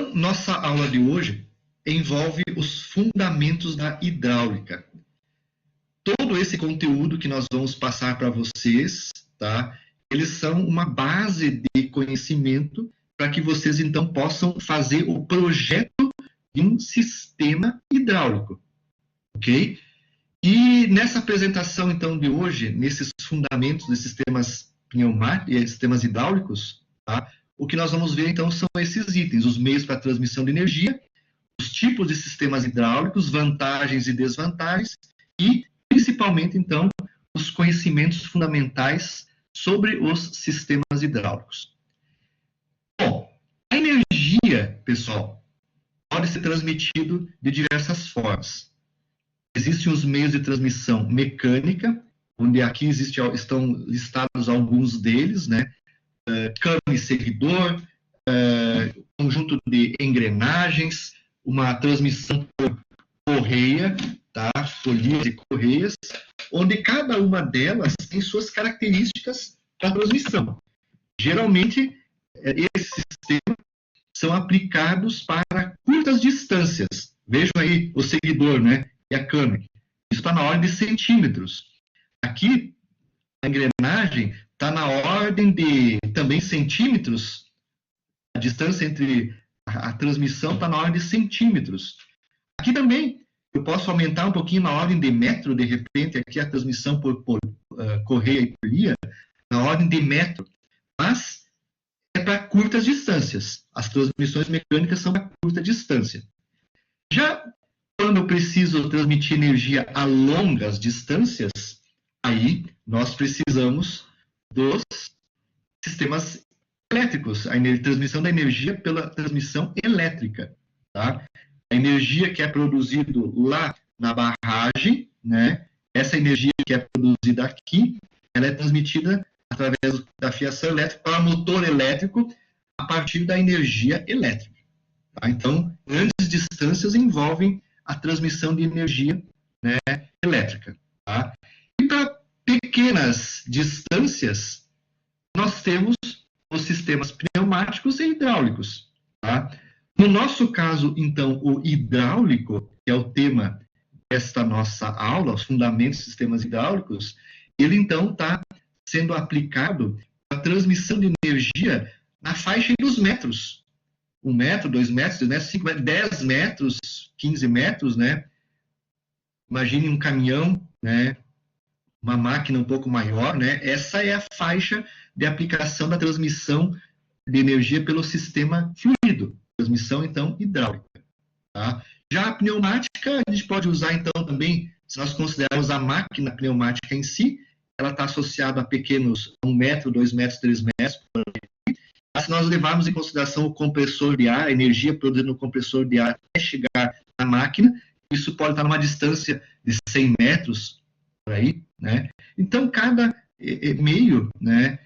Então, nossa aula de hoje envolve os fundamentos da hidráulica. Todo esse conteúdo que nós vamos passar para vocês, tá? Eles são uma base de conhecimento para que vocês, então, possam fazer o projeto de um sistema hidráulico, ok? E nessa apresentação, então, de hoje, nesses fundamentos de sistemas pneumáticos e sistemas hidráulicos, tá? O que nós vamos ver, então, são esses itens, os meios para transmissão de energia, os tipos de sistemas hidráulicos, vantagens e desvantagens, e, principalmente, então, os conhecimentos fundamentais sobre os sistemas hidráulicos. Bom, a energia, pessoal, pode ser transmitido de diversas formas. Existem os meios de transmissão mecânica, onde aqui estão listados alguns deles, né? Cano e seguidor, conjunto de engrenagens, uma transmissão por correia, tá? Folhas e correias, onde cada uma delas tem suas características para transmissão. Geralmente, esses sistemas são aplicados para curtas distâncias. Vejam aí o seguidor, né? E a cano. Isso está na ordem de centímetros. Aqui, a engrenagem está na ordem de também centímetros. A distância entre a transmissão está na ordem de centímetros. Aqui também, eu posso aumentar um pouquinho na ordem de metro, de repente, aqui a transmissão por correia e polia, na ordem de metro. Mas é para curtas distâncias. As transmissões mecânicas são para curta distância. Já quando eu preciso transmitir energia a longas distâncias, aí nós precisamos dos sistemas elétricos, a transmissão da energia pela transmissão elétrica, tá? A energia que é produzida lá na barragem, né? Essa energia que é produzida aqui, ela é transmitida através da fiação elétrica para o motor elétrico a partir da energia elétrica. Tá? Então, grandes distâncias envolvem a transmissão de energia, né, elétrica. Tá? E para pequenas distâncias, nós temos os sistemas pneumáticos e hidráulicos. Tá? No nosso caso, então, o hidráulico, que é o tema desta nossa aula, os fundamentos dos sistemas hidráulicos, ele, então, está sendo aplicado para a transmissão de energia na faixa dos metros. 1 metro, 2 metros, 3 metros, 5 metros, 10 metros, 15 metros, né? Imagine um caminhão, né? Uma máquina um pouco maior, né? Essa é a faixa de aplicação da transmissão de energia pelo sistema fluido, transmissão, então, hidráulica. Tá? Já a pneumática, a gente pode usar, então, também, se nós considerarmos a máquina pneumática em si, ela está associada a pequenos 1 metro, 2 metros, 3 metros, por aí. Mas se nós levarmos em consideração o compressor de ar, a energia produzida no compressor de ar até chegar na máquina, isso pode estar numa distância de 100 metros, por aí, né? Então, cada meio, né,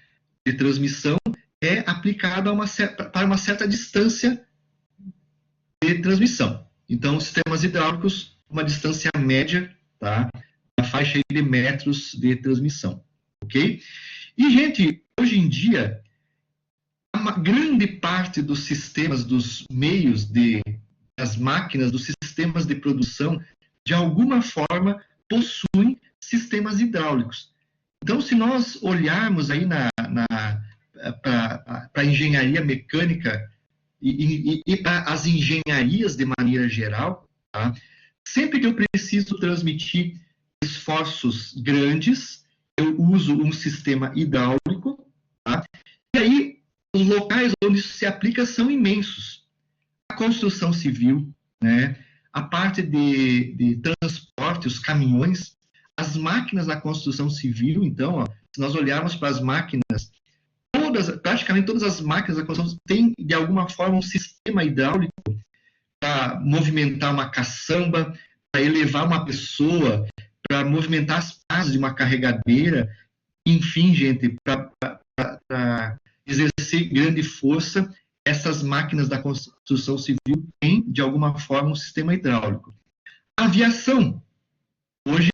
de transmissão é aplicado para uma certa distância de transmissão. Então, sistemas hidráulicos, uma distância média, tá? Na faixa de metros de transmissão, ok? E, gente, hoje em dia, uma grande parte dos sistemas, dos meios das máquinas, dos sistemas de produção, de alguma forma, possuem sistemas hidráulicos. Então, se nós olharmos aí para a engenharia mecânica e para as engenharias de maneira geral, tá? Sempre que eu preciso transmitir esforços grandes, eu uso um sistema hidráulico, tá? E aí, os locais onde isso se aplica são imensos. A construção civil, né? A parte de transporte, os caminhões, as máquinas da construção civil, então, ó, se nós olharmos para as máquinas, praticamente todas as máquinas da construção têm, de alguma forma, um sistema hidráulico para movimentar uma caçamba, para elevar uma pessoa, para movimentar as pás de uma carregadeira, enfim, gente, para exercer grande força, essas máquinas da construção civil têm, de alguma forma, um sistema hidráulico. A aviação. Hoje,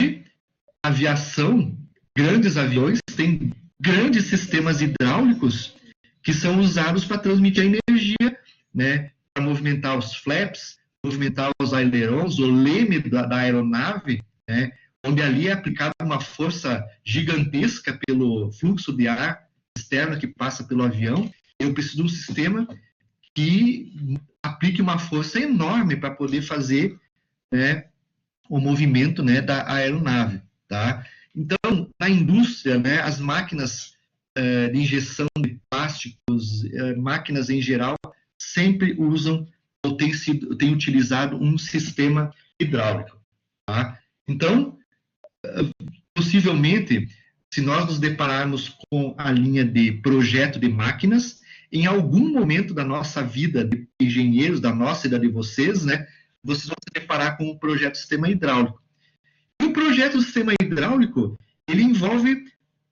a aviação, grandes aviões, têm grandes sistemas hidráulicos que são usados para transmitir a energia, né, para movimentar os flaps, movimentar os ailerons, o leme da aeronave, né, onde ali é aplicada uma força gigantesca pelo fluxo de ar externo que passa pelo avião. Eu preciso de um sistema que aplique uma força enorme para poder fazer, né, o movimento, né, da aeronave, tá? Então, na indústria, né, as máquinas de injeção de plásticos, máquinas em geral, sempre usam ou têm utilizado um sistema hidráulico, tá? Então, possivelmente, se nós nos depararmos com a linha de projeto de máquinas, em algum momento da nossa vida de engenheiros, da nossa e da de vocês, né, vocês vão se deparar com o projeto de sistema hidráulico. E o projeto de sistema hidráulico, ele envolve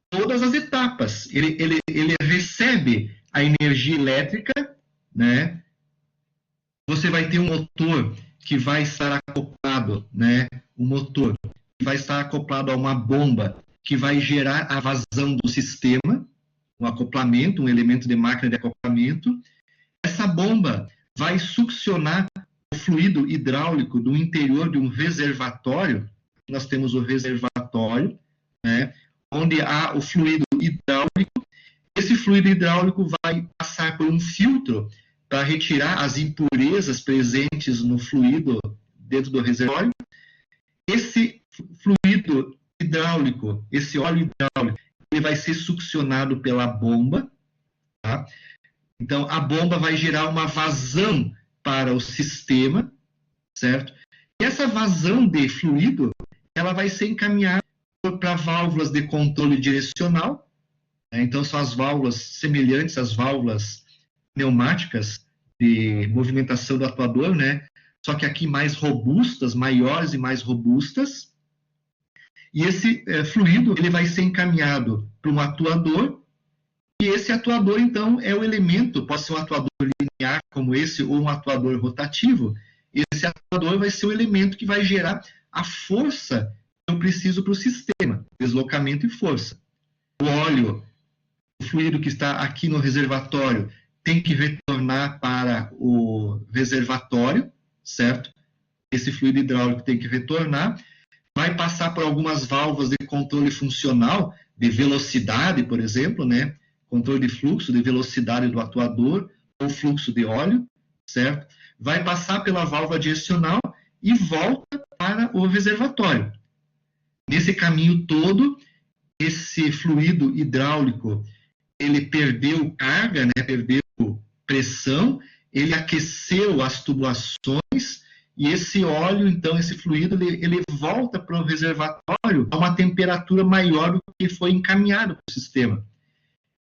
todas as etapas. Ele recebe a energia elétrica, né? Você vai ter um motor que vai estar acoplado, né? Um motor que vai estar acoplado a uma bomba que vai gerar a vazão do sistema, um acoplamento, um elemento de máquina de acoplamento. Essa bomba vai succionar o fluido hidráulico do interior de um reservatório. Nós temos o reservatório, né, onde há o fluido hidráulico. Esse fluido hidráulico vai passar por um filtro para retirar as impurezas presentes no fluido dentro do reservatório. Esse fluido hidráulico, esse óleo hidráulico, ele vai ser succionado pela bomba, tá? Então, a bomba vai gerar uma vazão para o sistema, certo? E essa vazão de fluido, ela vai ser encaminhada para válvulas de controle direcional, né? Então, são as válvulas semelhantes às válvulas pneumáticas de movimentação do atuador, né? Só que aqui mais robustas, maiores e mais robustas. E esse fluido, ele vai ser encaminhado para um atuador, e esse atuador, então, é o elemento, pode ser um atuador linear como esse, ou um atuador rotativo. Esse atuador vai ser o elemento que vai gerar a força que eu preciso para o sistema, deslocamento e força. O óleo, o fluido que está aqui no reservatório, tem que retornar para o reservatório, certo? Esse fluido hidráulico tem que retornar, vai passar por algumas válvulas de controle funcional, de velocidade, por exemplo, né? Controle de fluxo, de velocidade do atuador, ou fluxo de óleo, certo? Vai passar pela válvula direcional e volta para o reservatório. Nesse caminho todo, esse fluido hidráulico, ele perdeu carga, né? Perdeu pressão, ele aqueceu as tubulações, e esse óleo, então, esse fluido, ele volta para o reservatório a uma temperatura maior do que foi encaminhado para o sistema.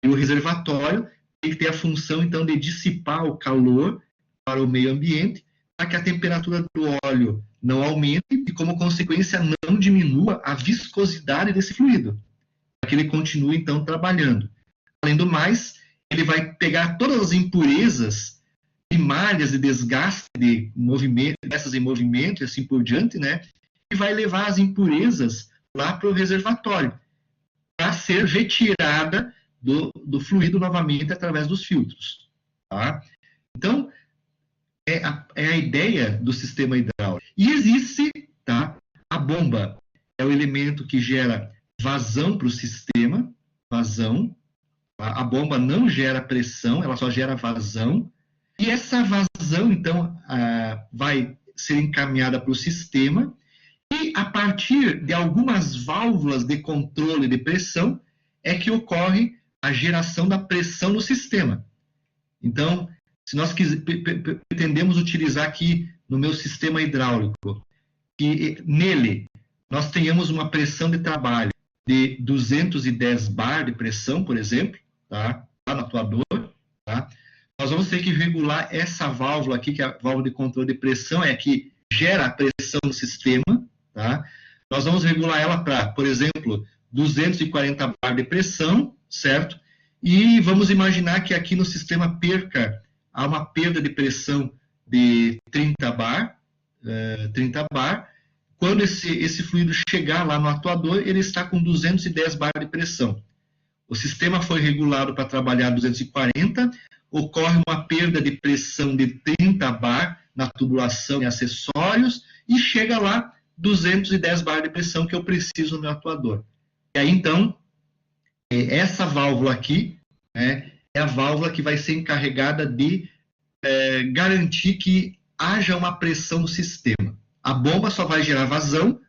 E o reservatório tem que ter a função, então, de dissipar o calor para o meio ambiente, para que a temperatura do óleo não aumente e, como consequência, não diminua a viscosidade desse fluido, para que ele continue, então, trabalhando. Além do mais, ele vai pegar todas as impurezas de malhas de desgaste de movimento, dessas em movimento e assim por diante, né? E vai levar as impurezas lá para o reservatório, para ser retirada do fluido novamente através dos filtros, tá? Então, é a ideia do sistema hidráulico. E existe, tá? A bomba é o elemento que gera vazão para o sistema, vazão. A bomba não gera pressão, ela só gera vazão. E essa vazão, então, vai ser encaminhada para o sistema, e a partir de algumas válvulas de controle de pressão é que ocorre a geração da pressão no sistema. Então, se nós pretendemos utilizar aqui no meu sistema hidráulico, que nele nós tenhamos uma pressão de trabalho de 210 bar de pressão, por exemplo, tá? Lá no atuador, tá? Nós vamos ter que regular essa válvula aqui, que é a válvula de controle de pressão, é a que gera a pressão no sistema, tá? Nós vamos regular ela para, por exemplo, 240 bar de pressão, certo? E vamos imaginar que aqui no sistema há uma perda de pressão de 30 bar. Quando esse fluido chegar lá no atuador, ele está com 210 bar de pressão. O sistema foi regulado para trabalhar 240, ocorre uma perda de pressão de 30 bar na tubulação e acessórios, e chega lá 210 bar de pressão que eu preciso no meu atuador. E aí, então, essa válvula aqui, né, é a válvula que vai ser encarregada de garantir que haja uma pressão no sistema. A bomba só vai gerar vazão,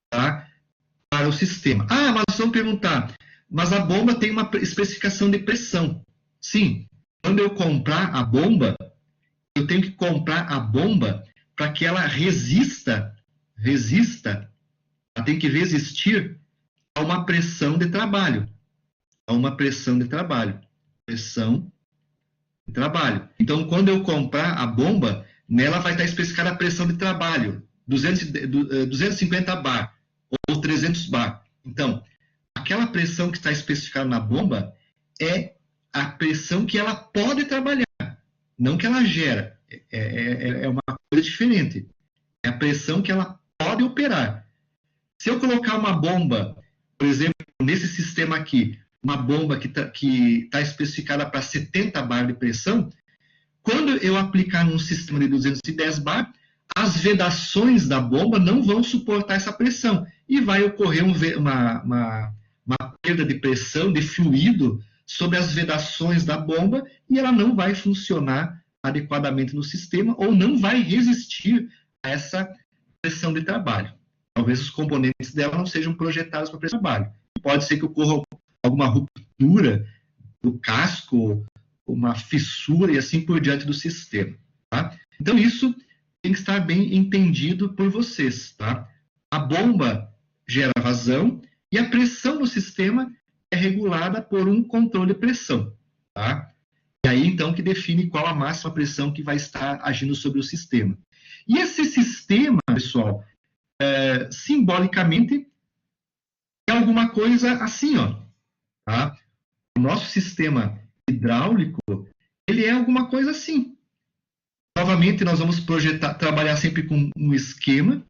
tá, para o sistema. Ah, mas vamos perguntar, mas a bomba tem uma especificação de pressão. Sim, quando eu comprar a bomba, eu tenho que comprar a bomba para que ela resista, ela tem que resistir a uma pressão de trabalho. Pressão de trabalho. Então, quando eu comprar a bomba, nela vai estar especificada a pressão de trabalho, 250 bar ou 300 bar. Então, aquela pressão que está especificada na bomba é a pressão que ela pode trabalhar, não que ela gera. É uma coisa diferente. É a pressão que ela pode operar. Se eu colocar uma bomba, por exemplo, nesse sistema aqui, uma bomba que tá especificada para 70 bar de pressão, quando eu aplicar num sistema de 210 bar, as vedações da bomba não vão suportar essa pressão e vai ocorrer uma perda de pressão, de fluido, sobre as vedações da bomba e ela não vai funcionar adequadamente no sistema ou não vai resistir a essa pressão de trabalho. Talvez os componentes dela não sejam projetados para esse trabalho. Pode ser que ocorra alguma ruptura do casco, uma fissura e assim por diante do sistema. Tá? Então, isso tem que estar bem entendido por vocês. Tá? A bomba gera vazão e a pressão no sistema é regulada por um controle de pressão. Tá? E aí, então, que define qual a máxima pressão que vai estar agindo sobre o sistema. E esse sistema, pessoal, simbolicamente, é alguma coisa assim, ó. Tá? O nosso sistema hidráulico, ele é alguma coisa assim. Novamente, nós vamos trabalhar sempre com um esquema.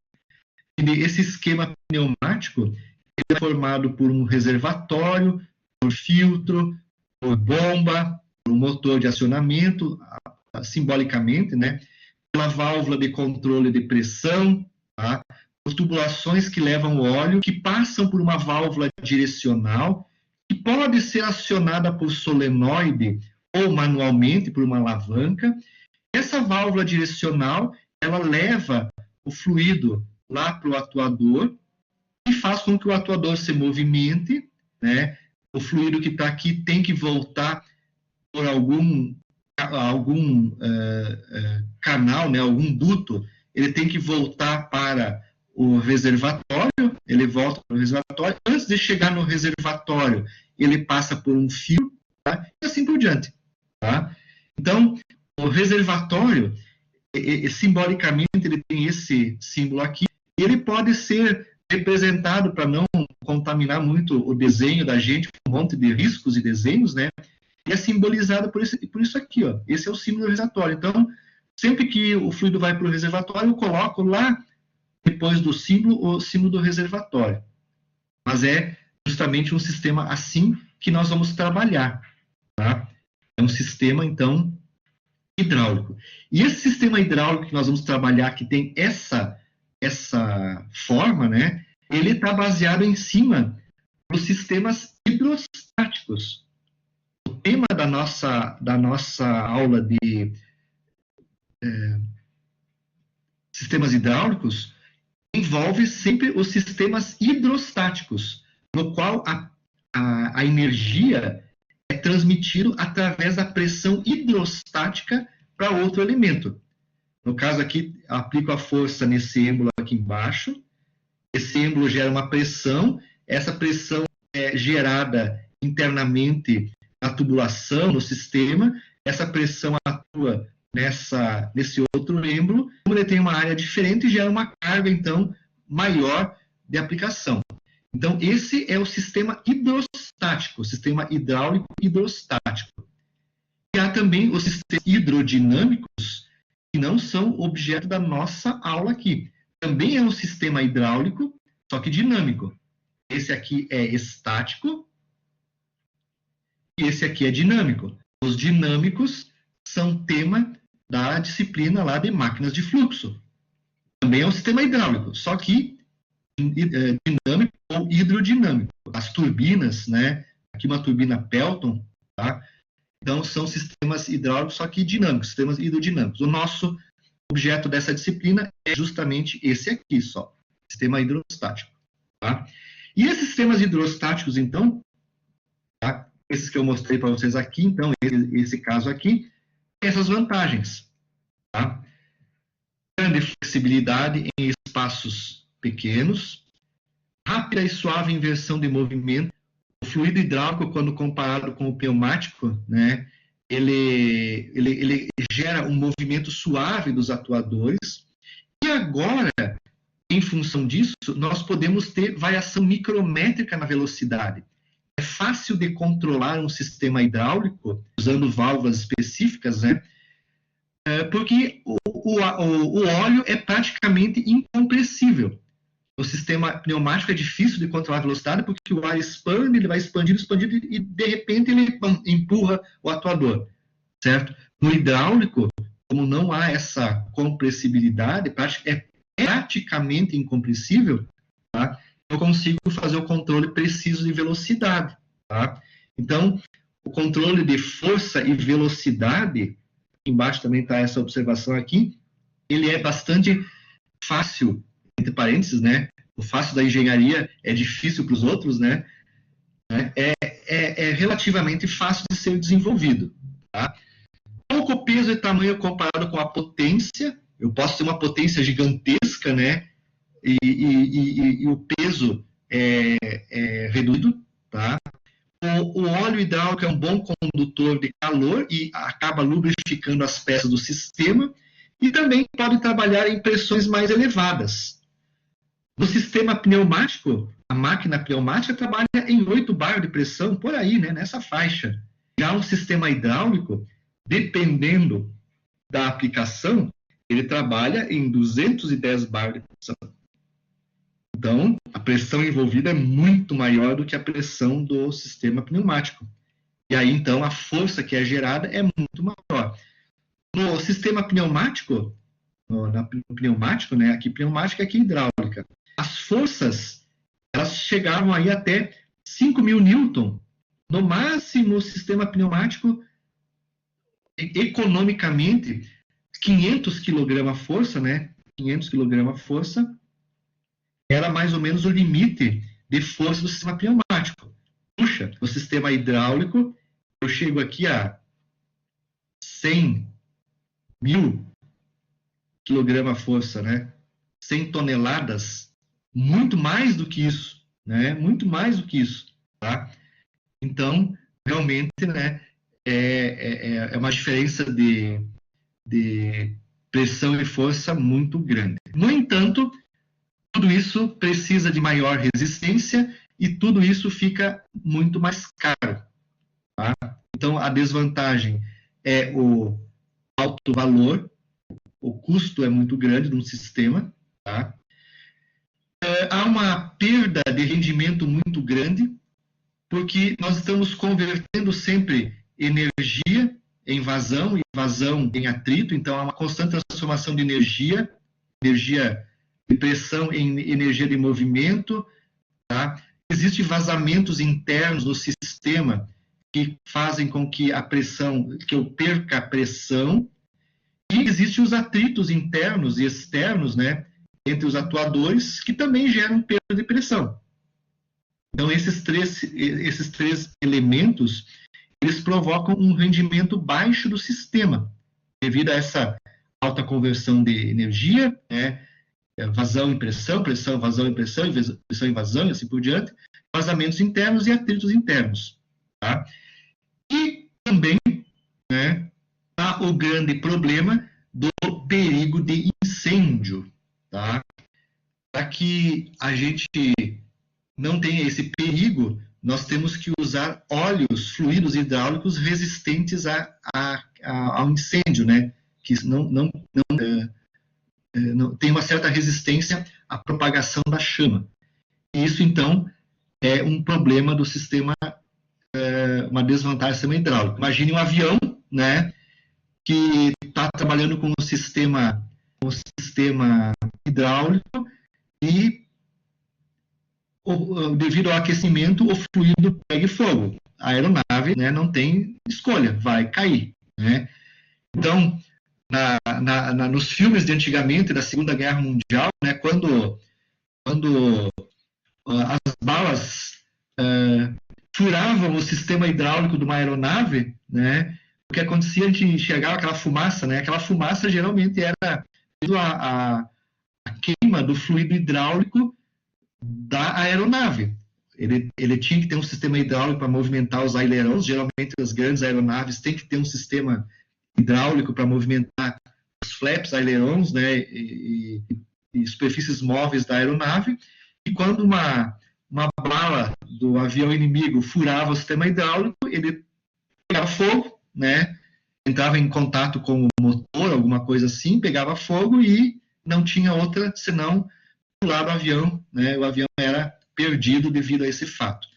E esse esquema pneumático ele é formado por um reservatório, por filtro, por bomba, por um motor de acionamento, simbolicamente, né? Pela válvula de controle de pressão, tá? Por tubulações que levam o óleo, que passam por uma válvula direcional, que pode ser acionada por solenoide ou manualmente por uma alavanca. Essa válvula direcional, ela leva o fluido lá para o atuador e faz com que o atuador se movimente, né? O fluido que está aqui tem que voltar por algum canal, né? Algum duto, ele tem que voltar para o reservatório, ele volta para o reservatório, antes de chegar no reservatório, ele passa por um fio, tá? E assim por diante. Tá? Então, o reservatório, simbolicamente, ele tem esse símbolo aqui, e ele pode ser representado, para não contaminar muito o desenho da gente, com um monte de riscos e desenhos, né? E é simbolizado por isso aqui, ó. Esse é o símbolo do reservatório. Então, sempre que o fluido vai para o reservatório, eu coloco lá, depois do símbolo, o símbolo do reservatório. Mas é justamente um sistema assim que nós vamos trabalhar. Tá? É um sistema, então, hidráulico. E esse sistema hidráulico que nós vamos trabalhar, que tem essa forma, né? Ele está baseado em cima dos sistemas hidrostáticos. O tema da nossa aula de sistemas hidráulicos envolve sempre os sistemas hidrostáticos, no qual a energia é transmitida através da pressão hidrostática para outro elemento. No caso aqui, aplico a força nesse êmbolo aqui embaixo, esse êmbolo gera uma pressão, essa pressão é gerada internamente na tubulação, no sistema, essa pressão atua nesse outro êmbolo, como ele tem uma área diferente, gera uma carga, então, maior de aplicação. Então, esse é o sistema hidrostático, o sistema hidráulico hidrostático. E há também os sistemas hidrodinâmicos, que não são objeto da nossa aula aqui. Também é um sistema hidráulico, só que dinâmico. Esse aqui é estático e esse aqui é dinâmico. Os dinâmicos são tema da disciplina lá de máquinas de fluxo. Também é um sistema hidráulico, só que dinâmico ou hidrodinâmico. As turbinas, né? Aqui uma turbina Pelton, tá? Então são sistemas hidráulicos, só que dinâmicos, sistemas hidrodinâmicos. O nosso objeto dessa disciplina é justamente esse aqui só, sistema hidrostático, tá? E esses sistemas hidrostáticos, então, tá? Esses que eu mostrei para vocês aqui, então, esse caso aqui, tem essas vantagens, tá? Grande flexibilidade em espaços pequenos, rápida e suave inversão de movimento. O fluido hidráulico, quando comparado com o pneumático, né, ele gera um movimento suave dos atuadores. E agora, em função disso, nós podemos ter variação micrométrica na velocidade. É fácil de controlar um sistema hidráulico, usando válvulas específicas, né? Porque o óleo é praticamente incompressível. O sistema pneumático é difícil de controlar a velocidade porque o ar expande, ele vai expandindo, expandindo e de repente ele empurra o atuador, certo? No hidráulico, como não há essa compressibilidade, é praticamente incompressível, tá? Eu consigo fazer o controle preciso de velocidade, tá? Então, o controle de força e velocidade, embaixo também está essa observação aqui, ele é bastante fácil, entre parênteses, né? O fácil da engenharia é difícil para os outros, né? É relativamente fácil de ser desenvolvido, tá? Pouco peso e tamanho comparado com a potência. Eu posso ter uma potência gigantesca, né? E o peso é reduzido, tá? O óleo hidráulico é um bom condutor de calor e acaba lubrificando as peças do sistema e também pode trabalhar em pressões mais elevadas. No sistema pneumático, a máquina pneumática trabalha em 8 bar de pressão, por aí, né, nessa faixa. Já um sistema hidráulico, dependendo da aplicação, ele trabalha em 210 bar de pressão. Então, a pressão envolvida é muito maior do que a pressão do sistema pneumático. E aí, então, a força que é gerada é muito maior. No sistema pneumático, no pneumático, né, aqui pneumática, aqui hidráulica, as forças, elas chegavam aí até 5.000 newton. No máximo, o sistema pneumático, economicamente, 500 kg força, né, 500 kg força, era mais ou menos o limite de força do sistema pneumático. Puxa, o sistema hidráulico, eu chego aqui a 100.000 kg força, né? 100 toneladas, muito mais do que isso, né? Muito mais do que isso, tá? Então, realmente, né, é uma diferença de pressão e força muito grande. No entanto, tudo isso precisa de maior resistência e tudo isso fica muito mais caro, tá? Então, a desvantagem é o alto valor, o custo é muito grande de um sistema, tá? Há uma perda de rendimento muito grande, porque nós estamos convertendo sempre energia em vazão e vazão em atrito, então há uma constante transformação de energia de pressão em energia de movimento, tá? Existem vazamentos internos no sistema que fazem com que a pressão, que eu perca a pressão, e existem os atritos internos e externos, né, entre os atuadores, que também geram perda de pressão. Então, esses três elementos, eles provocam um rendimento baixo do sistema, devido a essa alta conversão de energia, né, vazão em pressão, pressão, vazão em pressão, pressão em vazão, e assim por diante, vazamentos internos e atritos internos, tá? E também, né, há o grande problema do perigo de incêndio, tá? Para que a gente não tenha esse perigo, nós temos que usar óleos, fluidos hidráulicos resistentes ao incêndio, né? Que não tem uma certa resistência à propagação da chama. E isso, então, é um problema do sistema uma desvantagem do sistema hidráulico. Imagine um avião, né, que está trabalhando com um sistema hidráulico e, devido ao aquecimento, o fluido pega fogo. A aeronave, né, não tem escolha, vai cair, né? Então, nos filmes de antigamente, da Segunda Guerra Mundial, né, quando as balas furavam o sistema hidráulico de uma aeronave, né, o que acontecia, a gente enxergava aquela fumaça, né, aquela fumaça geralmente era a queima do fluido hidráulico da aeronave. Ele tinha que ter um sistema hidráulico para movimentar os ailerons, geralmente as grandes aeronaves têm que ter um sistema hidráulico para movimentar os flaps, ailerons, né, e superfícies móveis da aeronave, e quando uma bala do avião inimigo furava o sistema hidráulico, ele pegava fogo, né, entrava em contato com o motor, alguma coisa assim, pegava fogo e não tinha outra senão pular do avião, né, o avião era perdido devido a esse fato.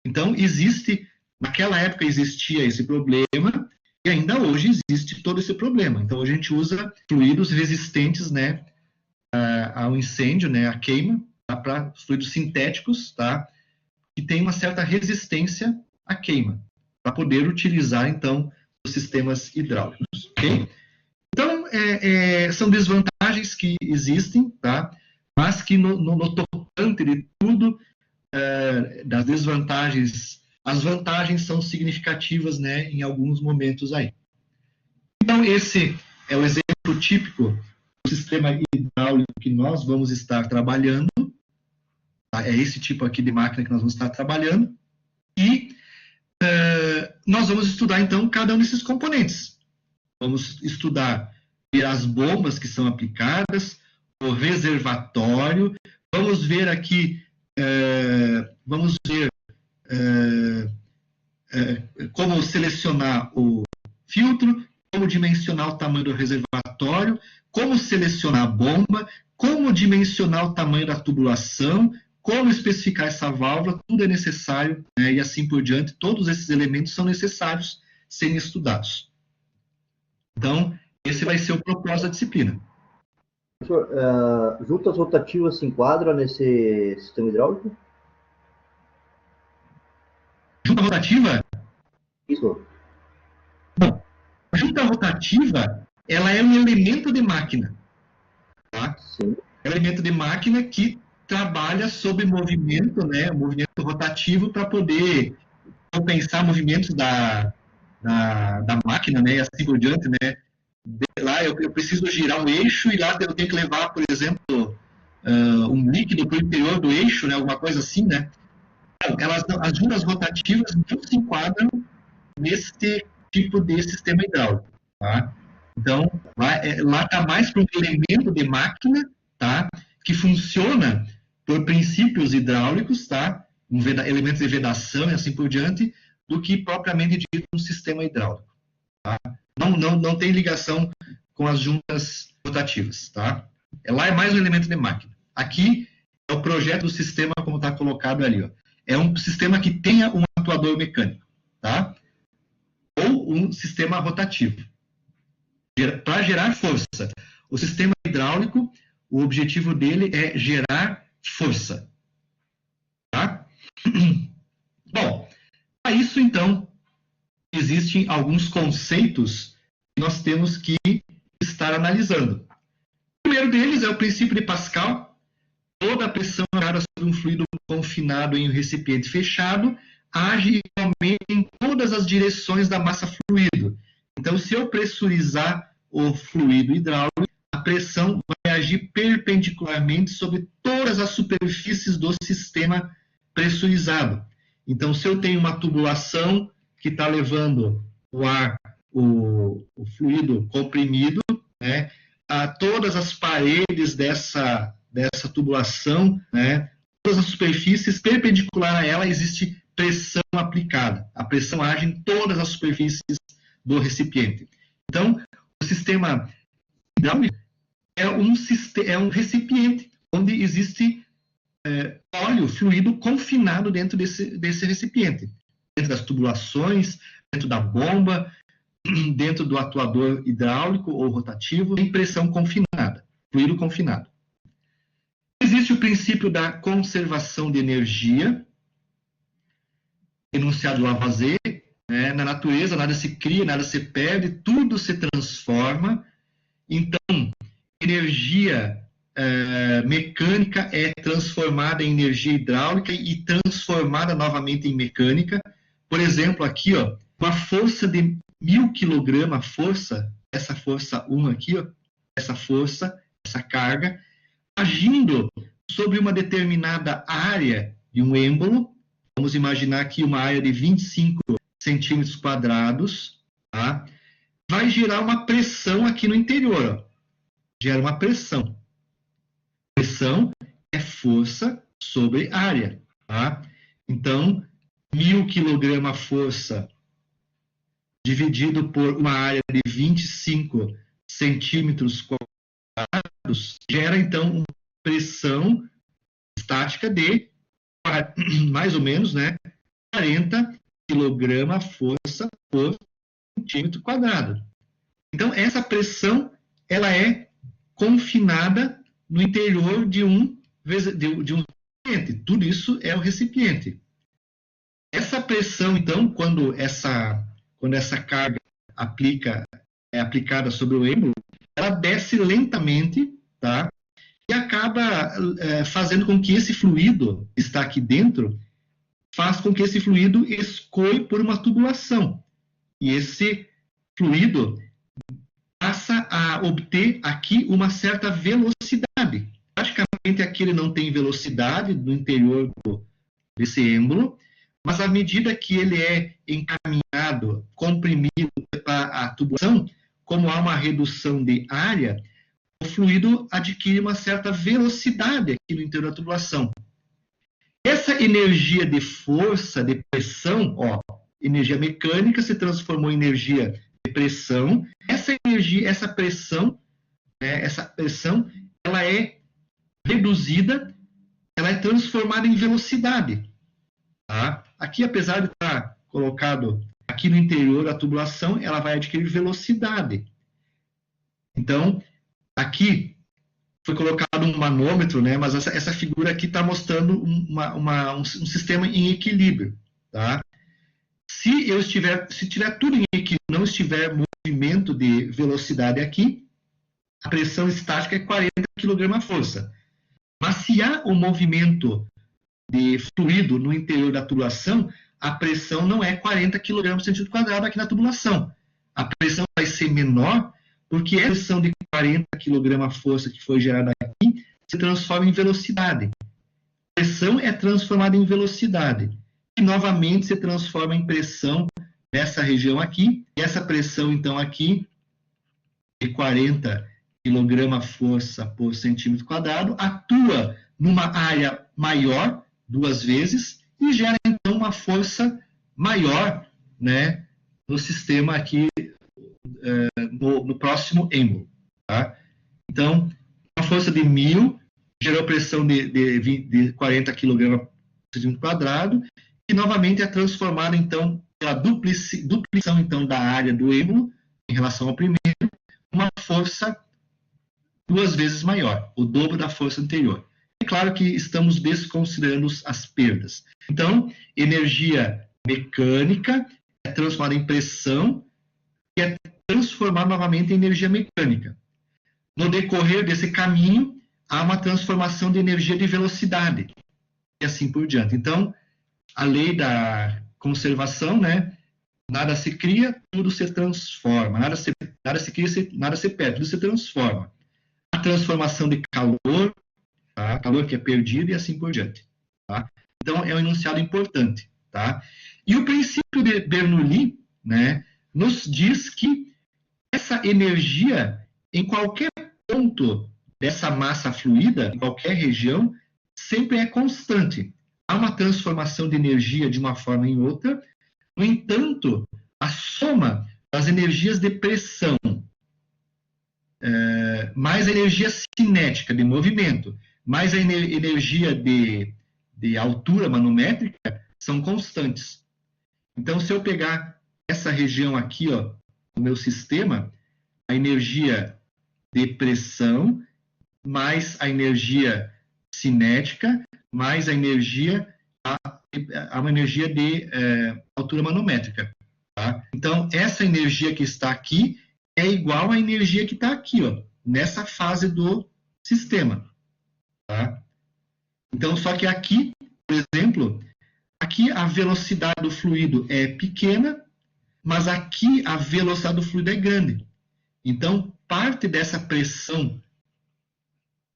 Então, naquela época existia esse problema, e ainda hoje existe todo esse problema. Então, hoje a gente usa fluidos resistentes, né, ao incêndio, né, à queima, tá, para fluidos sintéticos, tá, que tem uma certa resistência à queima, para poder utilizar, então, os sistemas hidráulicos, ok? Então, são desvantagens que existem, tá, mas que no tocante de tudo, das desvantagens, as vantagens são significativas, né, em alguns momentos aí. Então, esse é o exemplo típico do sistema hidráulico que nós vamos estar trabalhando, tá? É esse tipo aqui de máquina que nós vamos estar trabalhando, e nós vamos estudar, então, cada um desses componentes. Vamos estudar as bombas que são aplicadas, o reservatório, vamos ver aqui, como selecionar o filtro, como dimensionar o tamanho do reservatório, como selecionar a bomba, como dimensionar o tamanho da tubulação, como especificar essa válvula, tudo é necessário, né, e assim por diante, todos esses elementos são necessários serem estudados. Então, esse vai ser o propósito da disciplina. Professor, juntas rotativas se enquadram nesse sistema hidráulico? Junta rotativa? Isso. Bom, a junta rotativa, ela é um elemento de máquina. Tá? Sim. É um elemento de máquina que trabalha sob movimento, né, movimento rotativo, para poder compensar movimentos da máquina, né, e assim por diante, né. Lá eu preciso girar um eixo e lá eu tenho que levar, por exemplo, um líquido para o interior do eixo, né, alguma coisa assim, né. As juntas rotativas não se enquadram nesse tipo de sistema hidráulico, tá? Então, lá está mais para um elemento de máquina, tá, que funciona por princípios hidráulicos, tá, elementos de vedação e assim por diante, do que propriamente dito um sistema hidráulico. Tá? Não tem ligação com as juntas rotativas. Tá? Lá é mais um elemento de máquina. Aqui é o projeto do sistema, como está colocado ali. Ó. É um sistema que tenha um atuador mecânico. Tá? Ou um sistema rotativo. Para gerar força. O sistema hidráulico, o objetivo dele é gerar força. Tá? Bom, para isso, então, existem alguns conceitos que nós temos que estar analisando. O primeiro deles é o princípio de Pascal. Toda a pressão gerada sobre um fluido confinado em um recipiente fechado age igualmente em todas as direções da massa fluido. Então, se eu pressurizar o fluido hidráulico, a pressão vai agir perpendicularmente sobre todas as superfícies do sistema pressurizado. Então, se eu tenho uma tubulação que está levando o ar, o fluido comprimido, né, a todas as paredes dessa tubulação, né, todas as superfícies, perpendicular a ela, existe pressão aplicada. A pressão age em todas as superfícies do recipiente. Então, o sistema hidráulico é um recipiente onde existe óleo, fluido confinado dentro desse recipiente. dentro das tubulações, dentro da bomba, dentro do atuador hidráulico ou rotativo, tem pressão confinada, fluido confinado. Existe o princípio da conservação de energia, enunciado Lavoisier, né? Na natureza nada se cria, nada se perde, tudo se transforma. Então, energia mecânica é transformada em energia hidráulica e transformada novamente em mecânica. Por exemplo, aqui, ó, uma força de 1000 kg, essa força 1 aqui, ó, essa carga, agindo sobre uma determinada área de um êmbolo, vamos imaginar aqui uma área de 25 centímetros quadrados, tá? Vai gerar uma pressão aqui no interior, ó. Gera uma pressão. Pressão é força sobre área, tá? Então, 1000 kg força dividido por uma área de 25 centímetros quadrados gera, então, uma pressão estática de mais ou menos, né, 40 kg força por centímetro quadrado. Então, essa pressão ela é confinada no interior de um recipiente. Tudo isso é o recipiente. Essa pressão, então, quando essa carga é aplicada sobre o êmbolo, ela desce lentamente, tá? E acaba fazendo com que esse fluido que está aqui dentro, faz com que esse fluido escoe por uma tubulação. E esse fluido passa a obter aqui uma certa velocidade. Praticamente aqui ele não tem velocidade no interior desse êmbolo, mas à medida que ele é encaminhado, comprimido para a tubulação, como há uma redução de área, o fluido adquire uma certa velocidade aqui no interior da tubulação. Essa energia de força, de pressão, ó, energia mecânica se transformou em energia de pressão. Essa energia, essa pressão, ela é reduzida, ela é transformada em velocidade. Tá? Aqui, apesar de estar colocado aqui no interior da tubulação, ela vai adquirir velocidade. Então, aqui foi colocado um manômetro, né? Mas essa figura aqui está mostrando um sistema em equilíbrio. Tá? Se tiver tudo em equilíbrio, não estiver movimento de velocidade aqui, a pressão estática é 40 kg força. Mas se há um movimento de fluido no interior da tubulação, a pressão não é 40 kg por centímetro quadrado aqui na tubulação. A pressão vai ser menor, porque essa pressão de 40 kg força que foi gerada aqui se transforma em velocidade. A pressão é transformada em velocidade. E novamente se transforma em pressão nessa região aqui. E essa pressão, então, aqui, de 40 kg força por centímetro quadrado, atua numa área maior, 2 vezes, e gera, então, uma força maior, né, no sistema aqui, no próximo êmbolo. Tá? Então, uma força de 1000 gerou pressão de 40 kg por centímetro quadrado, e novamente é transformada, então, pela duplicação, então, da área do êmbolo, em relação ao primeiro, uma força 2 vezes maior, o dobro da força anterior. É claro que estamos desconsiderando as perdas. Então, energia mecânica é transformada em pressão e é transformada novamente em energia mecânica. No decorrer desse caminho, há uma transformação de energia de velocidade e assim por diante. Então, a lei da conservação, né? Nada se cria, tudo se transforma. Nada se cria, nada se perde, tudo se transforma. A transformação de calor, tá? Calor que é perdido e assim por diante. Tá? Então, é um enunciado importante. Tá? E o princípio de Bernoulli, né, nos diz que essa energia, em qualquer ponto dessa massa fluida, em qualquer região, sempre é constante. Há uma transformação de energia de uma forma em outra. No entanto, a soma das energias de pressão mais a energia cinética de movimento, mais a energia de altura manométrica são constantes. Então, se eu pegar essa região aqui, ó, no meu sistema, a energia de pressão, mais a energia cinética, mais a energia, uma energia de altura manométrica. Tá? Então, essa energia que está aqui é igual à energia que está aqui, ó, nessa fase do sistema. Tá? Então, só que aqui, por exemplo, aqui a velocidade do fluido é pequena, mas aqui a velocidade do fluido é grande. Então, parte dessa pressão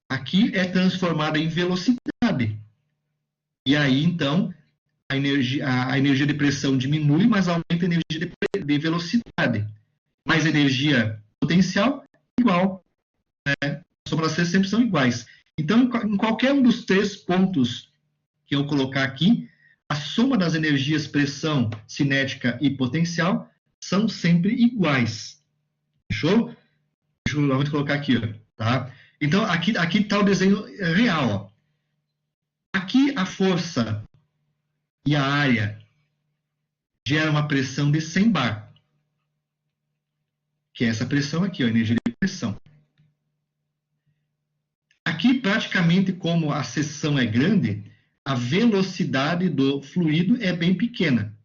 aqui é transformada em velocidade. E aí, então, a energia de pressão diminui, mas aumenta a energia de velocidade. Mais energia potencial, igual. Né? A soma das três sempre são iguais. Então, em qualquer um dos três pontos que eu colocar aqui, a soma das energias pressão, cinética e potencial são sempre iguais. Fechou? Deixa eu novamente colocar aqui. Ó, tá? Então, aqui está o desenho real. Ó. Aqui a força e a área gera uma pressão de 100 bar. Que é essa pressão aqui, ó, energia de pressão. Aqui, praticamente, como a seção é grande, a velocidade do fluido é bem pequena.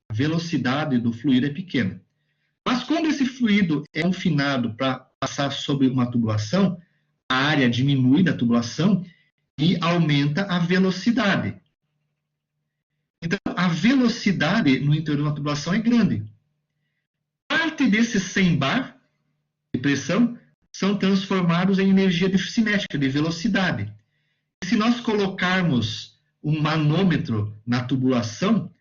A velocidade do fluido é pequena. Mas quando esse fluido é confinado para passar sobre uma tubulação, a área diminui da tubulação e aumenta a velocidade. Então, a velocidade no interior de uma tubulação é grande. Parte desses 100 bar de pressão são transformados em energia de cinética, de velocidade. E se nós colocarmos um manômetro na tubulação,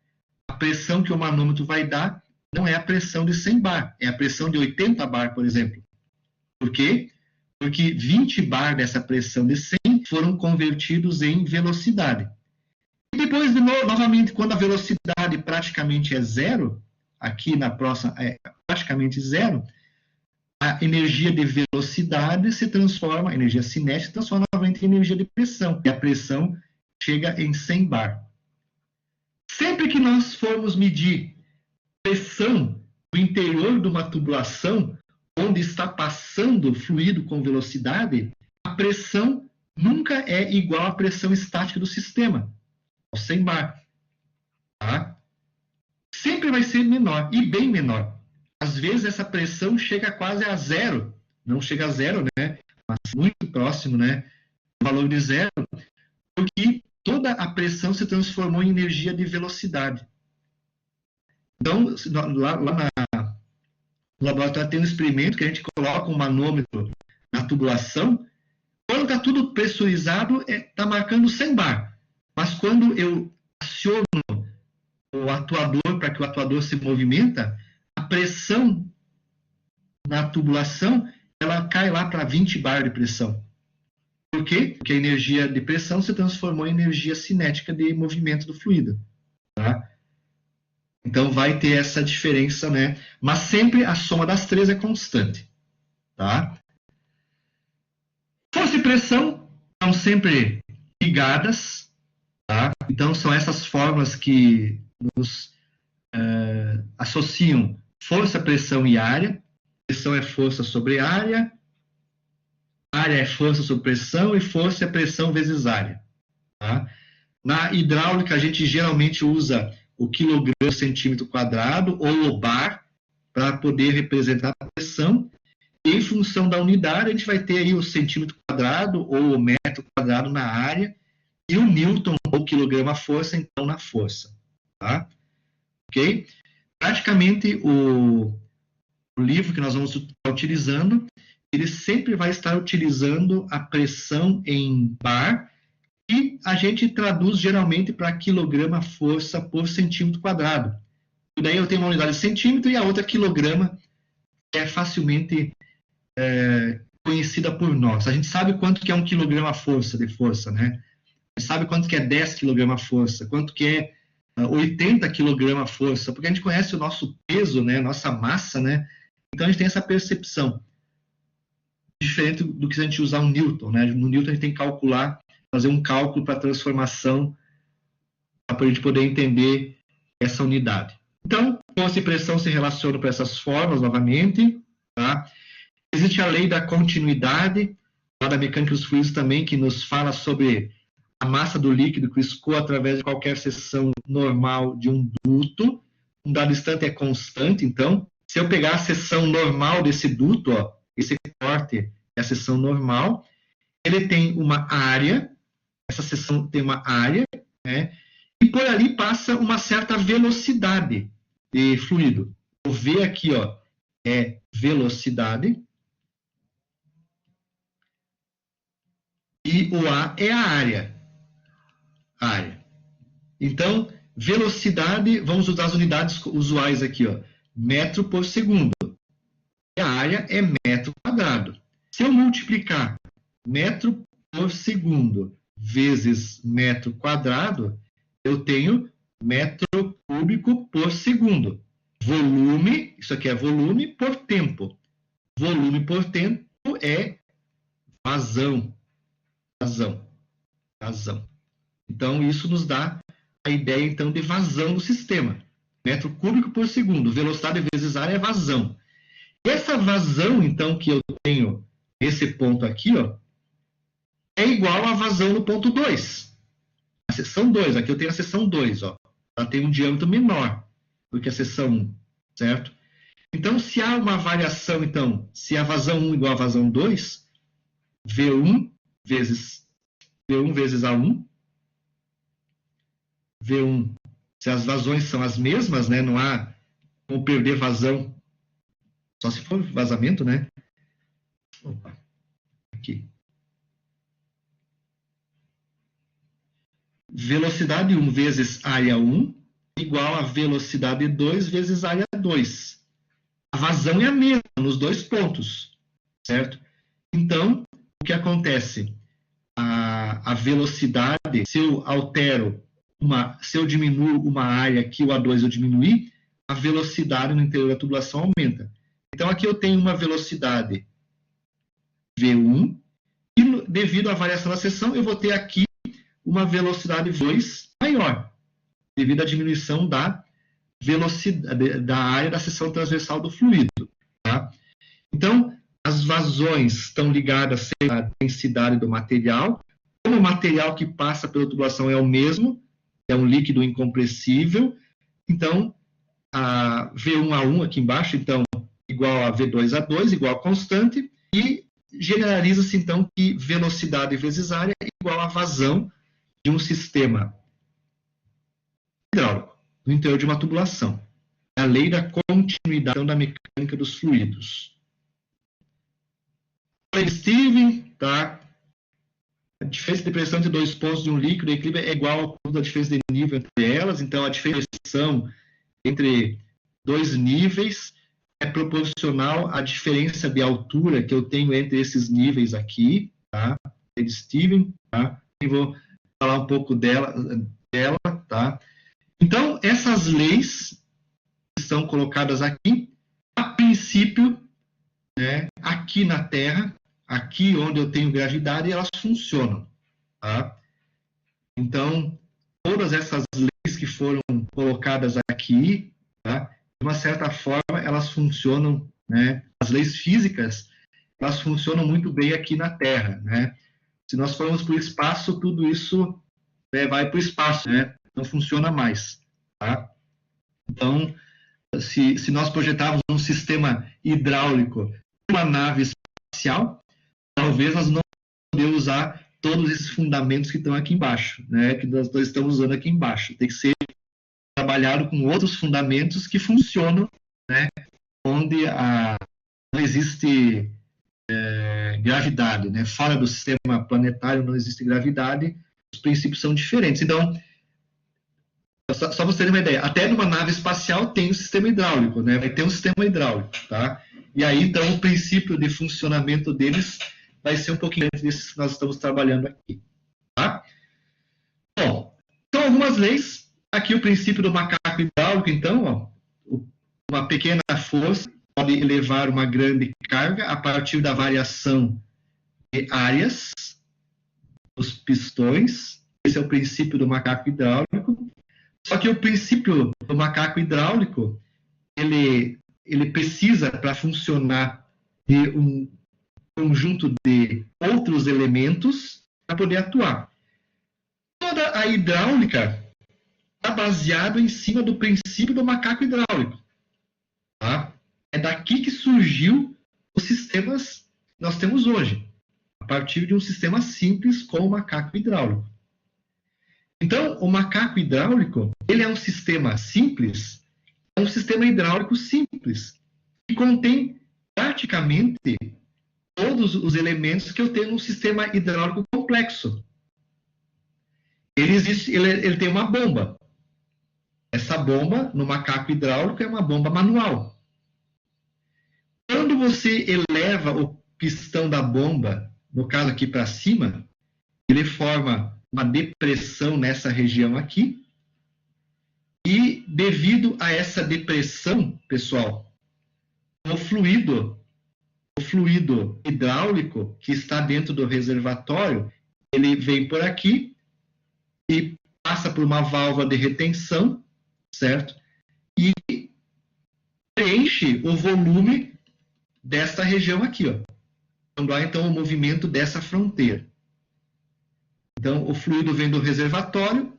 a pressão que o manômetro vai dar não é a pressão de 100 bar, é a pressão de 80 bar, por exemplo. Por quê? Porque 20 bar dessa pressão de 100 foram convertidos em velocidade. E depois, novamente, quando a velocidade praticamente é zero, aqui na próxima é praticamente zero, a energia de velocidade se transforma, a energia cinética se transforma novamente em energia de pressão, e a pressão chega em 100 bar. Sempre que nós formos medir pressão no interior de uma tubulação, onde está passando fluido com velocidade, a pressão nunca é igual à pressão estática do sistema, ao 100 bar. Tá? Sempre vai ser menor, e bem menor. Às vezes essa pressão chega quase a zero, não chega a zero, né? Mas muito próximo, né? O valor de zero, porque toda a pressão se transformou em energia de velocidade. Então, lá no laboratório tem um experimento que a gente coloca um manômetro na tubulação. Quando está tudo pressurizado, está marcando 100 bar. Mas quando eu aciono o atuador para que o atuador se movimenta, a pressão na tubulação ela cai lá para 20 bar de pressão. Por quê? Porque a energia de pressão se transformou em energia cinética de movimento do fluido. Tá? Então, vai ter essa diferença, né? Mas sempre a soma das três é constante. Tá? Força e pressão estão sempre ligadas. Tá? Então, são essas fórmulas que nos associam força, pressão e área. Pressão é força sobre área é força sobre pressão e força é pressão vezes área. Tá? Na hidráulica, a gente geralmente usa o quilograma por centímetro quadrado ou o bar para poder representar a pressão. E, em função da unidade, a gente vai ter aí o centímetro quadrado ou o metro quadrado na área e o newton ou quilograma-força, então, na força. Tá? Ok? Praticamente, o livro que nós vamos estar utilizando, ele sempre vai estar utilizando a pressão em bar e a gente traduz geralmente para quilograma-força por centímetro quadrado. E daí eu tenho uma unidade de centímetro e a outra quilograma, que é facilmente conhecida por nós. A gente sabe quanto que é 1 quilograma-força de força, né? A gente sabe quanto que é 10 quilograma-força, quanto que é 80 quilograma-força, porque a gente conhece o nosso peso, né? Nossa massa, né? Então a gente tem essa percepção. Diferente do que se a gente usar um Newton, né? No Newton a gente tem que calcular, fazer um cálculo para a transformação, para a gente poder entender essa unidade. Então, força e pressão se relacionam para essas formas, novamente. Tá? Existe a lei da continuidade, lá da mecânica dos fluidos também, que nos fala sobre a massa do líquido que escoa através de qualquer seção normal de um duto. Um dado instante é constante, então, se eu pegar a seção normal desse duto, ó, esse corte é a seção normal, ele tem uma área, essa seção tem uma área, né, e por ali passa uma certa velocidade de fluido. O V aqui, ó, é velocidade, e o A é a área. Então, velocidade, vamos usar as unidades usuais aqui, ó, metro por segundo. E a área é metro quadrado. Se eu multiplicar metro por segundo vezes metro quadrado, eu tenho metro cúbico por segundo. Volume, isso aqui é volume por tempo. Volume por tempo é vazão. Então, isso nos dá a ideia, então, de vazão do sistema. Metro cúbico por segundo. Velocidade vezes área é vazão. Essa vazão, então, que eu tenho nesse ponto aqui, ó, é igual à vazão no ponto 2. A seção 2, aqui eu tenho a seção 2, ó. Ela tem um diâmetro menor do que a seção 1, certo? Então, se há uma variação, então, se a vazão 1 igual a vazão 2, V1 vezes A1, V1, se as vazões são as mesmas, né, não há como perder vazão, só se for vazamento, né? Opa, aqui. Velocidade 1 vezes área 1 igual a velocidade 2 vezes área 2. A vazão é a mesma nos dois pontos, certo? Então, o que acontece? A velocidade, se eu se eu diminuo uma área aqui, o A2 eu diminuir, a velocidade no interior da tubulação aumenta. Então, aqui eu tenho uma velocidade V1, e devido à variação da seção, eu vou ter aqui uma velocidade V2 maior, devido à diminuição da velocidade da área da seção transversal do fluido. Tá? Então, as vazões estão ligadas à densidade do material. Como o material que passa pela tubulação é o mesmo, é um líquido incompressível, então, a V1A1 aqui embaixo, então, igual a V2A2, igual a constante, e generaliza-se, então, que velocidade vezes área é igual a vazão de um sistema hidráulico no interior de uma tubulação. É a lei da continuidade da mecânica dos fluidos. A lei de Stevens, tá? A diferença de pressão entre dois pontos de um líquido em equilíbrio é igual ao ponto da diferença de nível entre elas. Então, a diferença de pressão entre dois níveis é proporcional à diferença de altura que eu tenho entre esses níveis aqui, tá? Lei de Stevens, tá? Eu vou falar um pouco dela, tá? Então, essas leis que são colocadas aqui, a princípio, né, aqui na Terra, aqui onde eu tenho gravidade, elas funcionam. Tá? Então, todas essas leis que foram colocadas aqui, tá, de uma certa forma, elas funcionam, né? As leis físicas, elas funcionam muito bem aqui na Terra. Né? Se nós formos para o espaço, tudo isso vai para o espaço, né? Não funciona mais. Tá? Então, se nós projetarmos um sistema hidráulico, uma nave espacial, talvez nós não podemos usar todos esses fundamentos que estão aqui embaixo, né, que nós estamos usando aqui embaixo. Tem que ser trabalhado com outros fundamentos que funcionam, né, onde não existe gravidade, né, fora do sistema planetário não existe gravidade, os princípios são diferentes. Então, só você ter uma ideia, até numa nave espacial tem um sistema hidráulico, né, vai ter um sistema hidráulico, tá? E aí, então, o princípio de funcionamento deles vai ser um pouquinho antes desses que nós estamos trabalhando aqui. Tá? Bom, então algumas leis. Aqui o princípio do macaco hidráulico, então, ó, uma pequena força pode elevar uma grande carga a partir da variação de áreas dos pistões. Esse é o princípio do macaco hidráulico. Só que o princípio do macaco hidráulico, ele precisa, para funcionar, de um conjunto de outros elementos para poder atuar. Toda a hidráulica está baseada em cima do princípio do macaco hidráulico. Tá? É daqui que surgiu os sistemas que nós temos hoje, a partir de um sistema simples como o macaco hidráulico. Então, o macaco hidráulico, ele é um sistema simples, é um sistema hidráulico simples, que contém praticamente todos os elementos que eu tenho num sistema hidráulico complexo. Ele tem uma bomba. Essa bomba, no macaco hidráulico, é uma bomba manual. Quando você eleva o pistão da bomba, no caso aqui para cima, ele forma uma depressão nessa região aqui. E devido a essa depressão, pessoal, o fluido hidráulico que está dentro do reservatório, ele vem por aqui e passa por uma válvula de retenção, certo? E preenche o volume desta região aqui, ó. Quando há, então, o movimento dessa fronteira. Então, o fluido vem do reservatório,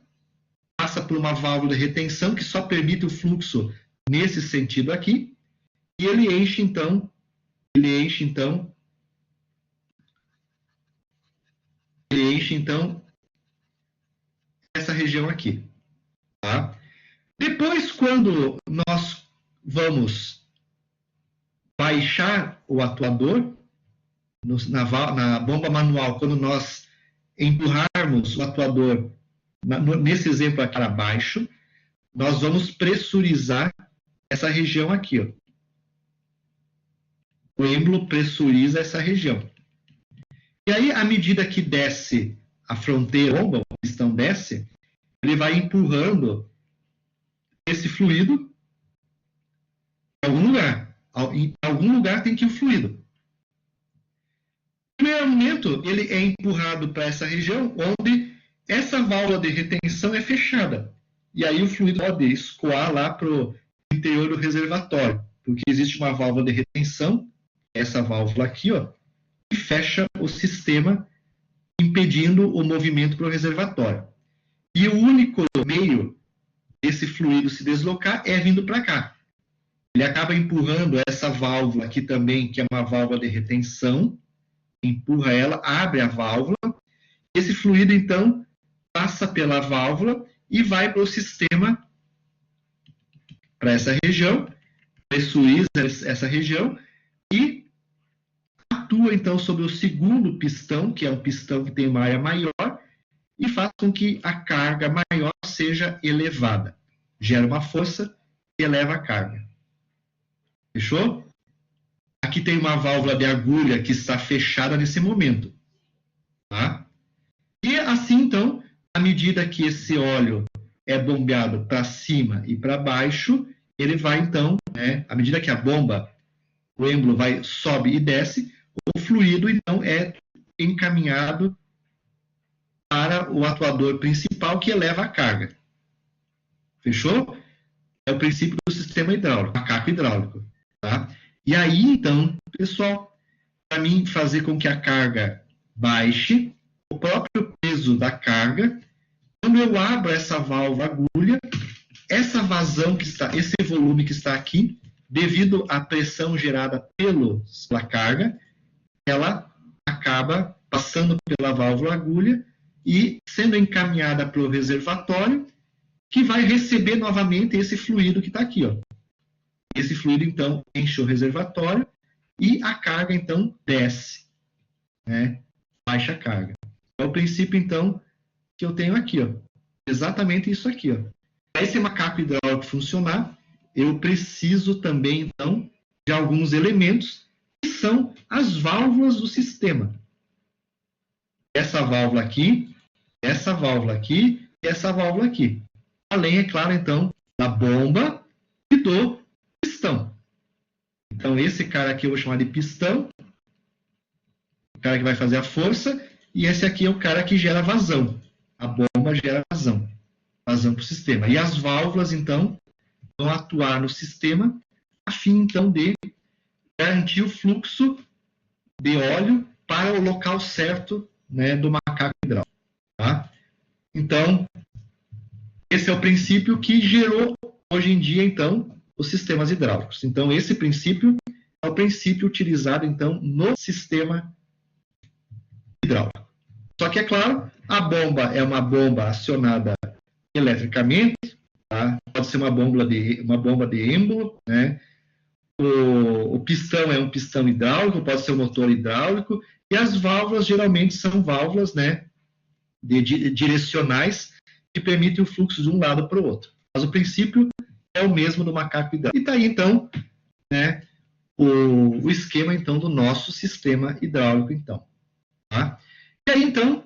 passa por uma válvula de retenção que só permite o fluxo nesse sentido aqui, e ele enche, então, essa região aqui. Tá? Depois, quando nós vamos baixar o atuador, na bomba manual, quando nós empurrarmos o atuador, nesse exemplo aqui para baixo, nós vamos pressurizar essa região aqui. Ó. O êmbolo pressuriza essa região. E aí, à medida que desce a fronteira, o pistão desce, ele vai empurrando esse fluido em algum lugar. Em algum lugar tem que ir o fluido. No primeiro momento, ele é empurrado para essa região onde essa válvula de retenção é fechada. E aí o fluido pode escoar lá para o interior do reservatório, porque existe uma válvula de retenção, essa válvula aqui, ó, que fecha o sistema, impedindo o movimento para o reservatório. E o único meio desse fluido se deslocar é vindo para cá. Ele acaba empurrando essa válvula aqui também, que é uma válvula de retenção, empurra ela, abre a válvula, esse fluido, então, passa pela válvula e vai para o sistema, para essa região, pressuriza essa região e atua, então, sobre o segundo pistão, que é um pistão que tem uma área maior, e faz com que a carga maior seja elevada. Gera uma força e eleva a carga. Fechou? Aqui tem uma válvula de agulha que está fechada nesse momento. Tá? E assim, então, à medida que esse óleo é bombeado para cima e para baixo, ele vai, então, à medida que a bomba, o êmbolo sobe e desce, o fluido, então, é encaminhado para o atuador principal que eleva a carga. Fechou? É o princípio do sistema hidráulico, macaco hidráulico. Tá? E aí, então, pessoal, para mim fazer com que a carga baixe, o próprio peso da carga, quando eu abro essa válvula agulha, essa vazão que está, esse volume que está aqui, devido à pressão gerada pela carga, ela acaba passando pela válvula agulha e sendo encaminhada para o reservatório, que vai receber novamente esse fluido que está aqui, ó. Esse fluido, então, enche o reservatório e a carga, então, desce. Né? Baixa a carga. É o princípio, então, que eu tenho aqui. Ó. Exatamente isso aqui. Para esse macaco hidráulico funcionar, eu preciso também, então, de alguns elementos que são as válvulas do sistema. Essa válvula aqui, essa válvula aqui e essa válvula aqui. Além, é claro, então, da bomba e do pistão. Então, esse cara aqui eu vou chamar de pistão, o cara que vai fazer a força, e esse aqui é o cara que gera vazão. A bomba gera vazão. vazão para o sistema. E as válvulas, então, vão atuar no sistema a fim, então, de garantir o fluxo de óleo para o local certo, né, do macaco hidráulico. Tá? Então, esse é o princípio que gerou, hoje em dia, então, os sistemas hidráulicos. Então, esse princípio é o princípio utilizado, então, no sistema hidráulico. Só que, é claro, a bomba é uma bomba acionada eletricamente, tá? Pode ser uma bomba de êmbolo, né? O pistão é um pistão hidráulico, pode ser um motor hidráulico, e as válvulas geralmente são válvulas, né, direcionais que permitem o fluxo de um lado para o outro. Mas o princípio é o mesmo do macaco hidráulico. E está aí, então, né, o esquema, então, do nosso sistema hidráulico, então. Tá? E aí, então,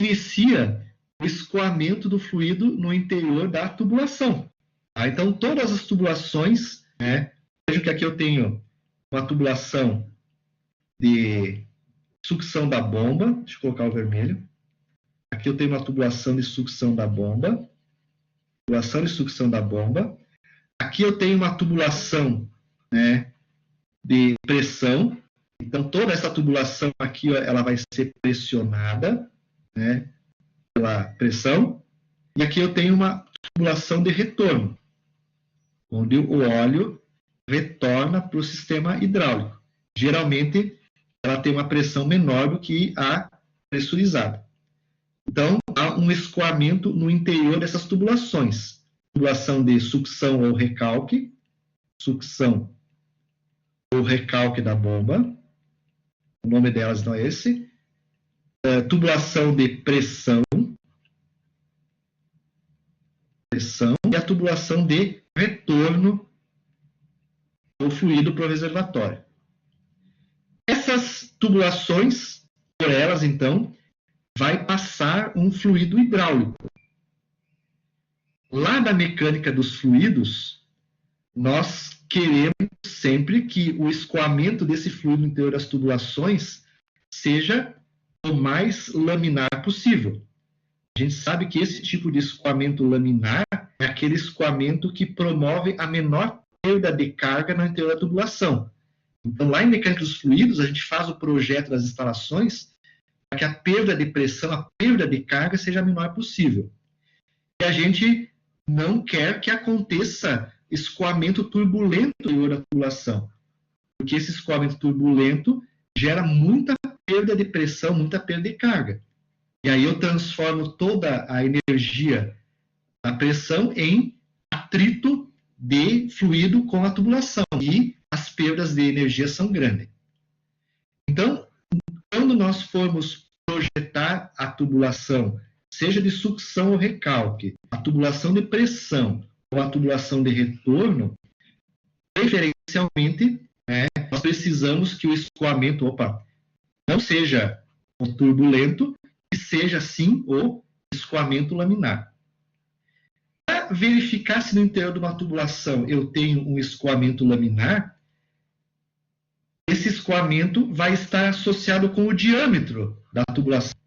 inicia o escoamento do fluido no interior da tubulação. Tá? Então, todas as tubulações, né, vejo que aqui eu tenho uma tubulação de sucção da bomba, deixa eu colocar o vermelho. Aqui eu tenho uma tubulação de sucção da bomba, tubulação de sucção da bomba. Aqui eu tenho uma tubulação, né, de pressão. Então, toda essa tubulação aqui, ó, ela vai ser pressionada, né, pela pressão. E aqui eu tenho uma tubulação de retorno, onde o óleo retorna para o sistema hidráulico. Geralmente, ela tem uma pressão menor do que a pressurizada. Então, há um escoamento no interior dessas tubulações. Tubulação de sucção ou recalque, sucção ou recalque da bomba. O nome delas não é esse. Tubulação de pressão, e a tubulação de retorno do fluido para o reservatório. Essas tubulações, por elas, então, vai passar um fluido hidráulico. Lá da mecânica dos fluidos, nós queremos sempre que o escoamento desse fluido no interior das tubulações seja o mais laminar possível. A gente sabe que esse tipo de escoamento laminar é aquele escoamento que promove a menor perda de carga no interior da tubulação. Então, lá em mecânica dos fluidos, a gente faz o projeto das instalações para que a perda de pressão, a perda de carga seja a menor possível. E a gente não quer que aconteça escoamento turbulento no interior da tubulação, porque esse escoamento turbulento gera muita perda de pressão, muita perda de carga. E aí eu transformo toda a energia da pressão em atrito de fluido com a tubulação, e as perdas de energia são grandes. Então, quando nós formos projetar a tubulação, seja de sucção ou recalque, a tubulação de pressão ou a tubulação de retorno, preferencialmente, né, nós precisamos que o escoamento, não seja o turbulento, e seja, sim, o escoamento laminar. Para verificar se no interior de uma tubulação eu tenho um escoamento laminar, esse escoamento vai estar associado com o diâmetro da tubulação.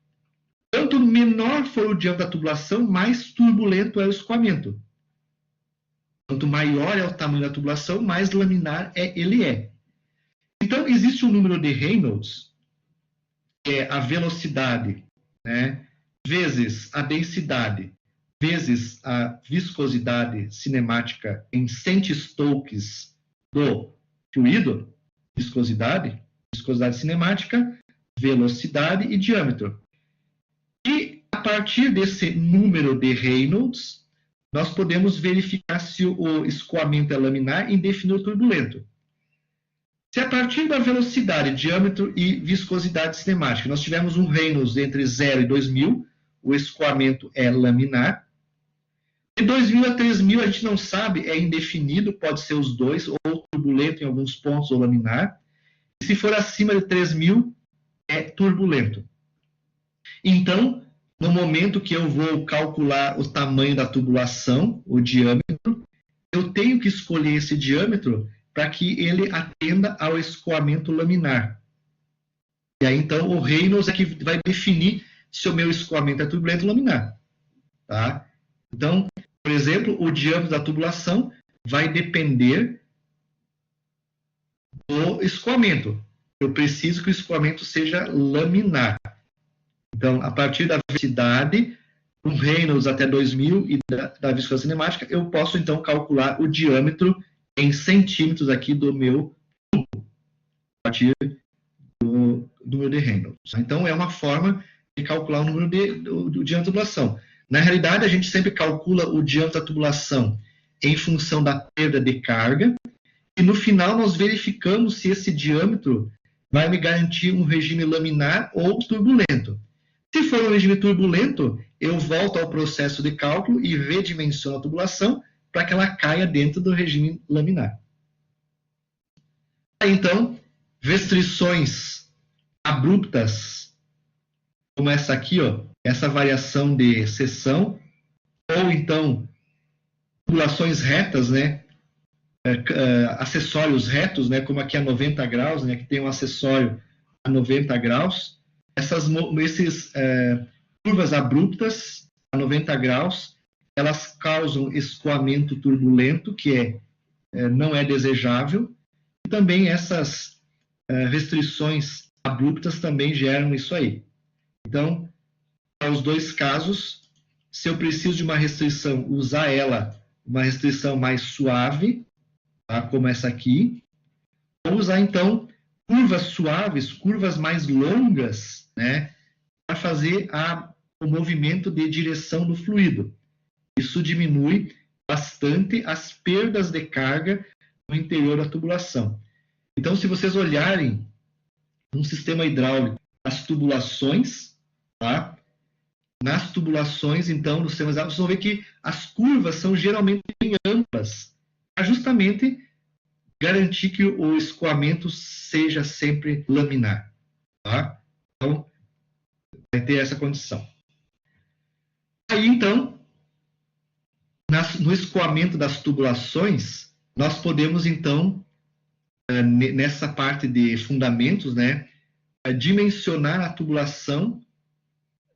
Quanto menor for o diâmetro da tubulação, mais turbulento é o escoamento. Quanto maior é o tamanho da tubulação, mais laminar ele é. Então, existe um número de Reynolds, que é a velocidade, né, vezes a densidade, vezes a viscosidade cinemática em centistokes do fluido, viscosidade cinemática, velocidade e diâmetro. E, a partir desse número de Reynolds, nós podemos verificar se o escoamento é laminar e definir o turbulento. Se a partir da velocidade, diâmetro e viscosidade cinemática nós tivermos um Reynolds entre 0 e 2000, o escoamento é laminar. De 2000 a 3000 a gente não sabe, é indefinido, pode ser os dois, ou turbulento em alguns pontos ou laminar. E se for acima de 3000, é turbulento. Então, no momento que eu vou calcular o tamanho da tubulação, o diâmetro, eu tenho que escolher esse diâmetro para que ele atenda ao escoamento laminar. E aí, então, o Reynolds é que vai definir se o meu escoamento é turbulento ou laminar. Tá? Então, por exemplo, o diâmetro da tubulação vai depender do escoamento. Eu preciso que o escoamento seja laminar. Então, a partir da velocidade, um Reynolds até 2000 e da viscosidade cinemática, eu posso, então, calcular o diâmetro em centímetros aqui do meu tubo, a partir do número de Reynolds. Então, é uma forma de calcular o número do diâmetro da tubulação. Na realidade, a gente sempre calcula o diâmetro da tubulação em função da perda de carga, e no final nós verificamos se esse diâmetro vai me garantir um regime laminar ou turbulento. Se for um regime turbulento, eu volto ao processo de cálculo e redimensiono a tubulação para que ela caia dentro do regime laminar. Então, restrições abruptas, como essa aqui, ó, essa variação de seção, ou então tubulações retas, né? Acessórios retos, né? Como aqui a 90 graus, né? Que tem um acessório a 90 graus. Esses curvas abruptas a 90 graus, elas causam escoamento turbulento, que não é desejável, e também essas restrições abruptas também geram isso aí. Então, para os dois casos, se eu preciso de uma restrição, usar ela, uma restrição mais suave, tá? Como essa aqui, ou usar, então, curvas suaves, curvas mais longas, né, para fazer o movimento de direção do fluido. Isso diminui bastante as perdas de carga no interior da tubulação. Então, se vocês olharem um sistema hidráulico, as tubulações, tá? Nas tubulações, então, dos sistemas hidráulicos, vocês vão ver que as curvas são geralmente bem amplas, para justamente garantir que o escoamento seja sempre laminar, tá? Então, vai ter essa condição. Aí, então, no escoamento das tubulações, nós podemos, então, nessa parte de fundamentos, né, dimensionar a tubulação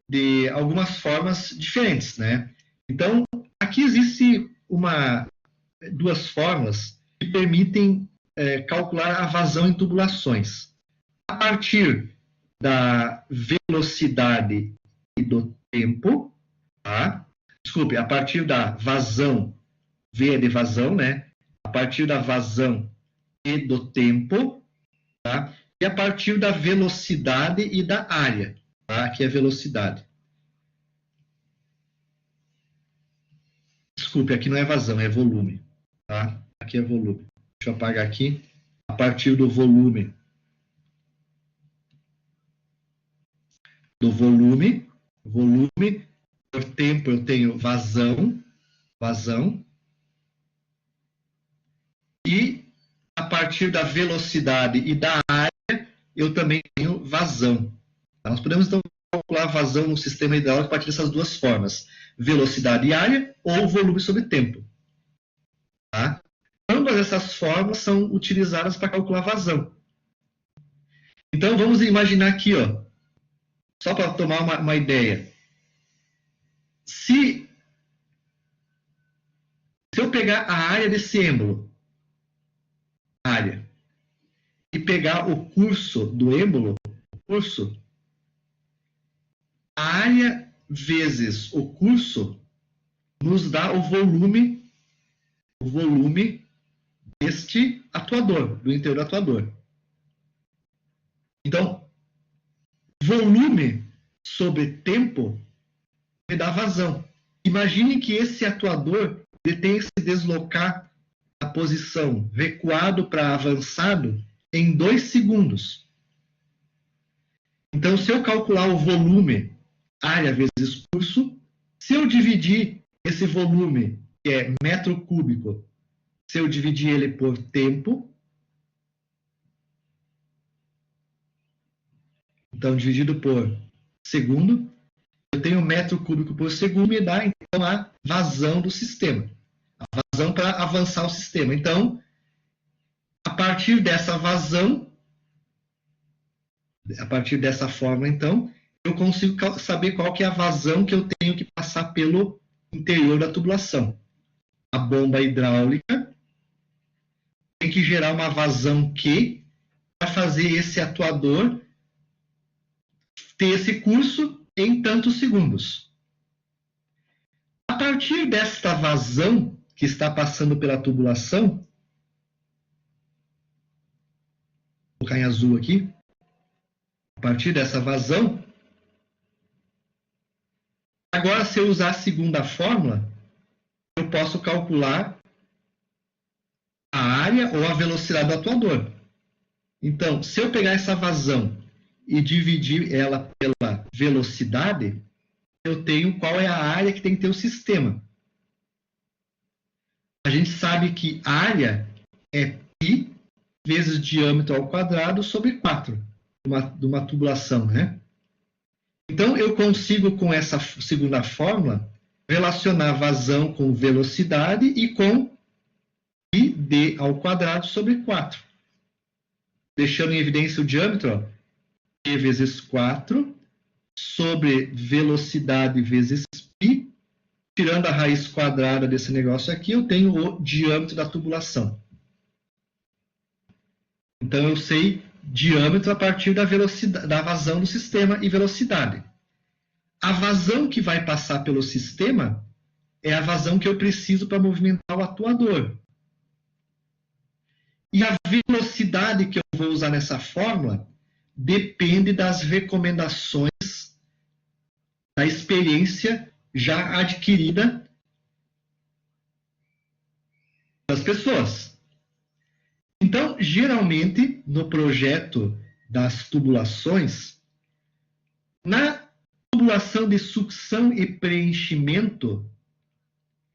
de algumas formas diferentes, né? Então, aqui existe duas formas que permitem calcular a vazão em tubulações. A partir da velocidade e do tempo, tá? Desculpe, a partir da vazão, V é de vazão, né? A partir da vazão e do tempo, tá? E a partir da velocidade e da área, tá? Aqui é velocidade. Desculpe, aqui não é vazão, é volume, tá? Aqui é volume. Deixa eu apagar aqui. A partir do volume. Volume, por tempo eu tenho vazão, e a partir da velocidade e da área eu também tenho vazão. Nós podemos então calcular vazão no sistema hidráulico a partir dessas duas formas, velocidade e área ou volume sobre tempo. Tá? Ambas essas formas são utilizadas para calcular vazão. Então vamos imaginar aqui, ó, só para tomar uma ideia. Se eu pegar a área desse êmbolo, e pegar o curso do êmbolo, a área vezes o curso nos dá o volume deste atuador, do interior do atuador. Então, volume sobre tempo me dá vazão. Imagine que esse atuador ele tem que se deslocar da posição recuado para avançado em 2 segundos. Então, se eu calcular o volume, área vezes curso, se eu dividir esse volume, que é metro cúbico, se eu dividir ele por tempo, então dividido por segundo, eu tenho metro cúbico por segundo, me dá então a vazão do sistema. A vazão para avançar o sistema. Então, a partir dessa vazão, a partir dessa forma, então, eu consigo saber qual que é a vazão que eu tenho que passar pelo interior da tubulação. A bomba hidráulica tem que gerar uma vazão Q para fazer esse atuador ter esse curso em tantos segundos. A partir desta vazão que está passando pela tubulação, vou colocar em azul aqui, a partir dessa vazão, agora se eu usar a segunda fórmula, eu posso calcular a área ou a velocidade do atuador. Então, se eu pegar essa vazão e dividir ela pela velocidade, eu tenho qual é a área que tem que ter o sistema. A gente sabe que área é π vezes diâmetro ao quadrado sobre 4 de uma tubulação, né? Então, eu consigo, com essa segunda fórmula, relacionar vazão com velocidade e com πd ao quadrado sobre 4. Deixando em evidência o diâmetro, ó, P vezes 4 sobre velocidade vezes π. Tirando a raiz quadrada desse negócio aqui, eu tenho o diâmetro da tubulação. Então, eu sei diâmetro a partir da velocidade, da vazão do sistema e velocidade. A vazão que vai passar pelo sistema é a vazão que eu preciso para movimentar o atuador. E a velocidade que eu vou usar nessa fórmula depende das recomendações da experiência já adquirida das pessoas. Então, geralmente, no projeto das tubulações, na tubulação de sucção e preenchimento,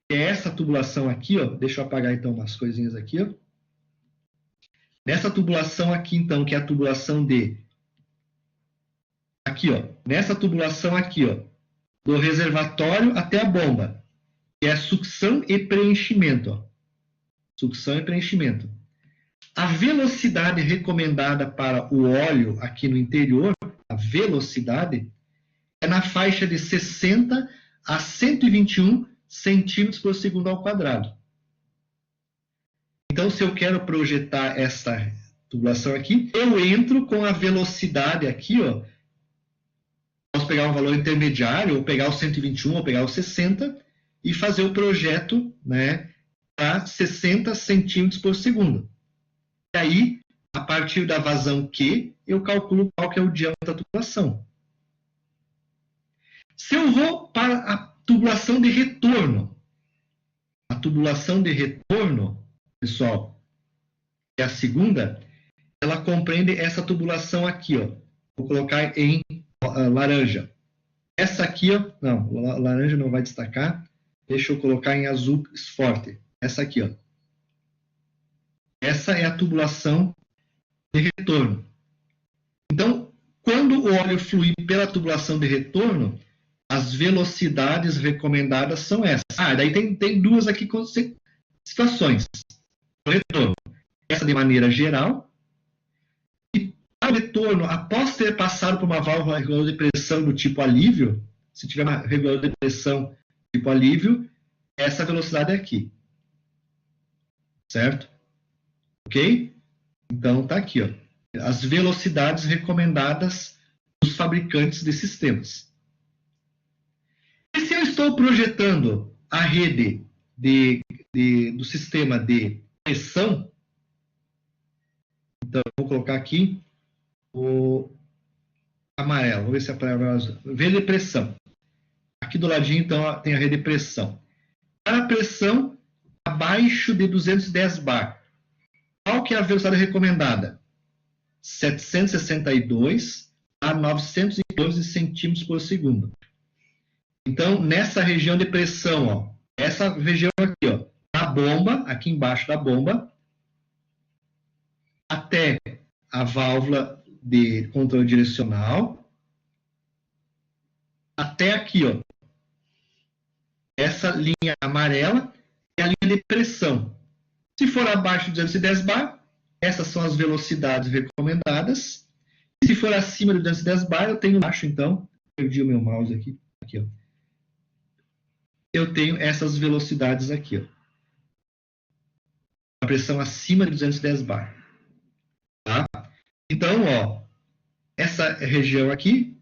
que é essa tubulação aqui, ó, deixa eu apagar então umas coisinhas aqui, ó. Nessa tubulação aqui, então, que é a tubulação de... Aqui, ó. Nessa tubulação aqui, ó, do reservatório até a bomba, que é sucção e preenchimento, ó. Sucção e preenchimento. A velocidade recomendada para o óleo aqui no interior, a velocidade, é na faixa de 60 a 121 centímetros por segundo ao quadrado. Então, se eu quero projetar essa tubulação aqui, eu entro com a velocidade aqui, ó. Posso pegar um valor intermediário, ou pegar o 121, ou pegar o 60, e fazer o projeto, né, para 60 centímetros por segundo. E aí, a partir da vazão Q, eu calculo qual que é o diâmetro da tubulação. Se eu vou para a tubulação de retorno, a tubulação de retorno, pessoal, é a segunda, ela compreende essa tubulação aqui, ó. Vou colocar em laranja. Essa aqui, ó, não, laranja não vai destacar. Deixa eu colocar em azul forte. Essa aqui, ó. Essa é a tubulação de retorno. Então, quando o óleo flui pela tubulação de retorno, as velocidades recomendadas são essas. Ah, daí tem duas aqui situações. O retorno, essa de maneira geral, e o retorno, após ter passado por uma válvula reguladora de pressão do tipo alívio, se tiver uma reguladora de pressão tipo alívio, essa velocidade é aqui. Certo? Ok? Então, tá aqui, ó. As velocidades recomendadas dos fabricantes de sistemas. E se eu estou projetando a rede do sistema de pressão, então, vou colocar aqui o amarelo. Vamos ver se aparece azul. Rede de pressão. Aqui do ladinho, então, tem a rede de pressão. Para a pressão abaixo de 210 bar. Qual que é a velocidade recomendada? 762 a 912 centímetros por segundo. Então, nessa região de pressão, ó, essa região aqui, ó, a bomba, aqui embaixo da bomba, até a válvula de controle direcional, até aqui, ó, essa linha amarela é a linha de pressão. Se for abaixo de 210 bar, essas são as velocidades recomendadas. E se for acima de 210 bar, eu tenho embaixo, então, perdi o meu mouse aqui, ó. eu tenho essas velocidades aqui, ó. A pressão acima de 210 bar. Tá? Então, ó, essa região aqui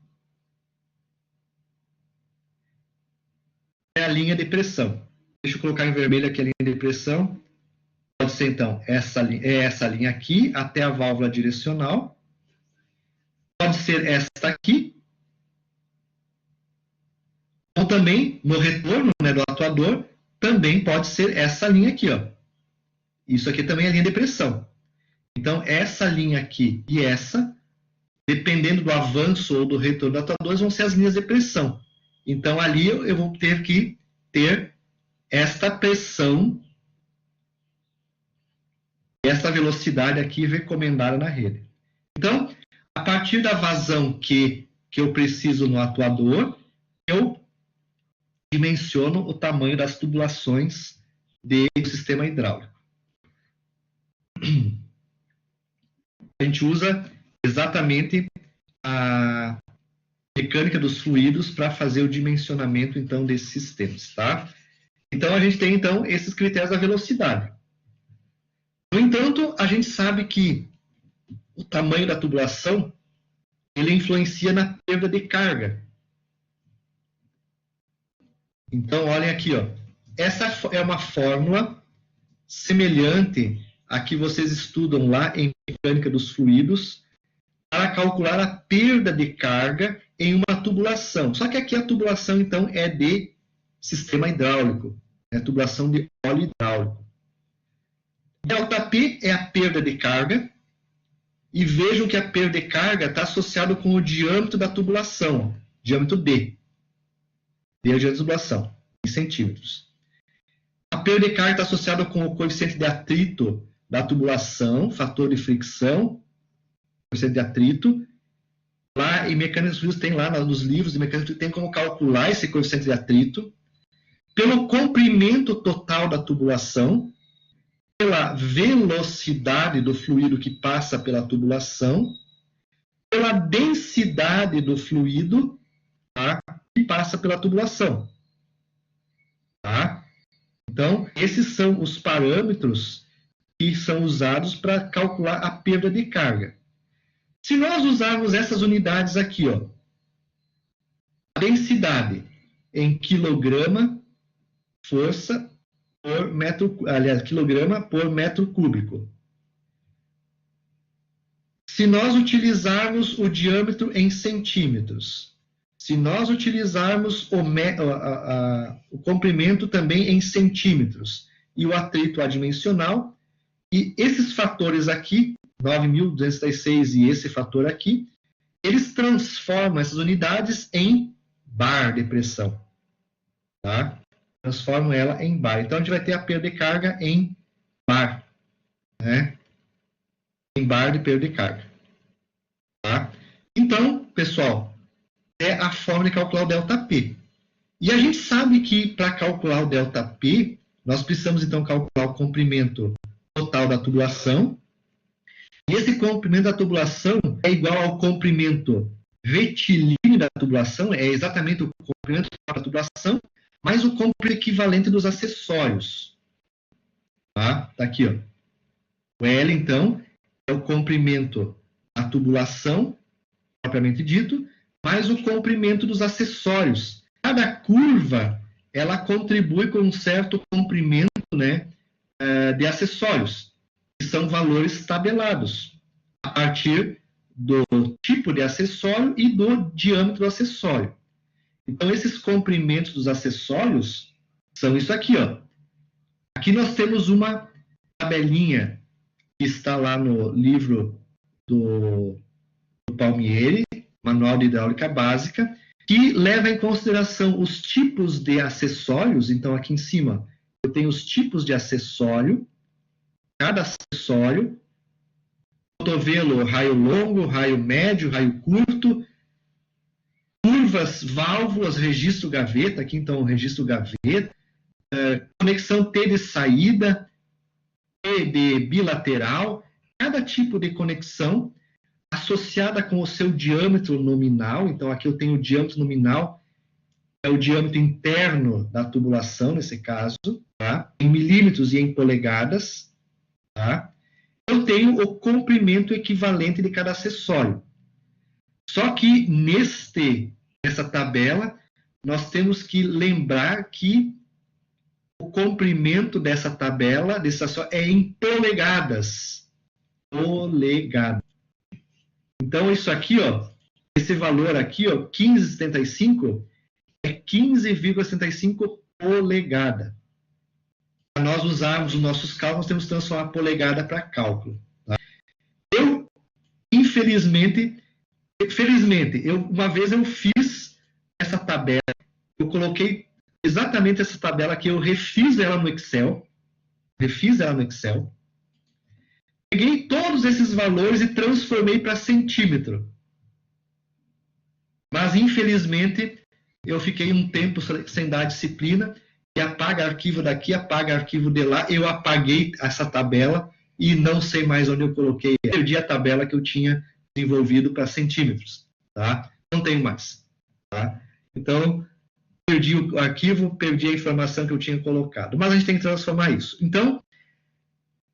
é a linha de pressão. Deixa eu colocar em vermelho aqui a linha de pressão. Pode ser, então, essa linha aqui, até a válvula direcional. Pode ser esta aqui. Ou também, no retorno, né, do atuador, também pode ser essa linha aqui, ó. Isso aqui também é a linha de pressão. Então, essa linha aqui e essa, dependendo do avanço ou do retorno do atuador, vão ser as linhas de pressão. Então, ali eu vou ter que ter esta pressão, essa velocidade aqui recomendada na rede. Então, a partir da vazão que eu preciso no atuador, eu dimensiono o tamanho das tubulações do sistema hidráulico. A gente usa exatamente a mecânica dos fluidos para fazer o dimensionamento, então, desses sistemas, tá? Então, a gente tem, então, esses critérios da velocidade. No entanto, a gente sabe que o tamanho da tubulação, ele influencia na perda de carga. Então, olhem aqui, ó. Essa é uma fórmula semelhante à que vocês estudam lá em mecânica dos fluidos para calcular a perda de carga em uma tubulação. Só que aqui a tubulação, então, é de sistema hidráulico, é tubulação de óleo hidráulico. ΔP é a perda de carga, e vejam que a perda de carga está associada com o diâmetro da tubulação, diâmetro D. D é o diâmetro da tubulação, em centímetros. A perda de carga está associada com o coeficiente de atrito da tubulação, fator de fricção, coeficiente de atrito. Lá em mecânica dos fluidos tem lá nos livros de mecânica tem como calcular esse coeficiente de atrito pelo comprimento total da tubulação, pela velocidade do fluido que passa pela tubulação, pela densidade do fluido, tá, que passa pela tubulação. Tá? Então, esses são os parâmetros que são usados para calcular a perda de carga. Se nós usarmos essas unidades aqui, ó, a densidade em quilograma força por metro, aliás, quilograma por metro cúbico. Se nós utilizarmos o diâmetro em centímetros, se nós utilizarmos o comprimento também em centímetros e o atrito adimensional, e esses fatores aqui, 9.236 e esse fator aqui, eles transformam essas unidades em bar de pressão. Tá? Transformam ela em bar. Então, a gente vai ter a perda de carga em bar. Né? Em bar de perda de carga. Tá? Então, pessoal, é a forma de calcular o ΔP. E a gente sabe que, para calcular o ΔP, nós precisamos, então, calcular o comprimento total da tubulação. E esse comprimento da tubulação é igual ao comprimento retilíneo da tubulação, é exatamente o comprimento total da tubulação, mais o comprimento equivalente dos acessórios. Tá? Tá aqui, ó. O L, então, é o comprimento da tubulação, propriamente dito, mais o comprimento dos acessórios. Cada curva, ela contribui com um certo comprimento, né, de acessórios, que são valores tabelados, a partir do tipo de acessório e do diâmetro do acessório. Então, esses comprimentos dos acessórios são isso aqui, ó. Aqui nós temos uma tabelinha que está lá no livro do Palmieri, Manual de Hidráulica Básica, que leva em consideração os tipos de acessórios. Então, aqui em cima, eu tenho os tipos de acessório, cada acessório, cotovelo, raio longo, raio médio, raio curto, curvas, válvulas, registro gaveta, aqui então o registro gaveta, conexão T de saída, T de bilateral, cada tipo de conexão associada com o seu diâmetro nominal. Então aqui eu tenho o diâmetro nominal é o diâmetro interno da tubulação, nesse caso, tá? Em milímetros e em polegadas, tá? Eu tenho o comprimento equivalente de cada acessório. Só que nessa tabela, nós temos que lembrar que o comprimento dessa tabela, desse acessório, é em polegadas. Polegadas. Então, isso aqui, ó, esse valor aqui, ó, 15,75, é 15,75 polegada. Para nós usarmos os nossos cálculos, temos que transformar polegada para cálculo. Tá? Eu, felizmente, uma vez eu fiz essa tabela, eu coloquei exatamente essa tabela aqui, eu refiz ela no Excel, peguei todos esses valores e transformei para centímetro. Mas, infelizmente, eu fiquei um tempo sem dar a disciplina, e apaga arquivo daqui, apaga arquivo de lá, eu apaguei essa tabela e não sei mais onde eu coloquei. Eu perdi a tabela que eu tinha desenvolvido para centímetros, tá? Não tenho mais, tá? Então, perdi o arquivo, perdi a informação que eu tinha colocado. Mas a gente tem que transformar isso. Então,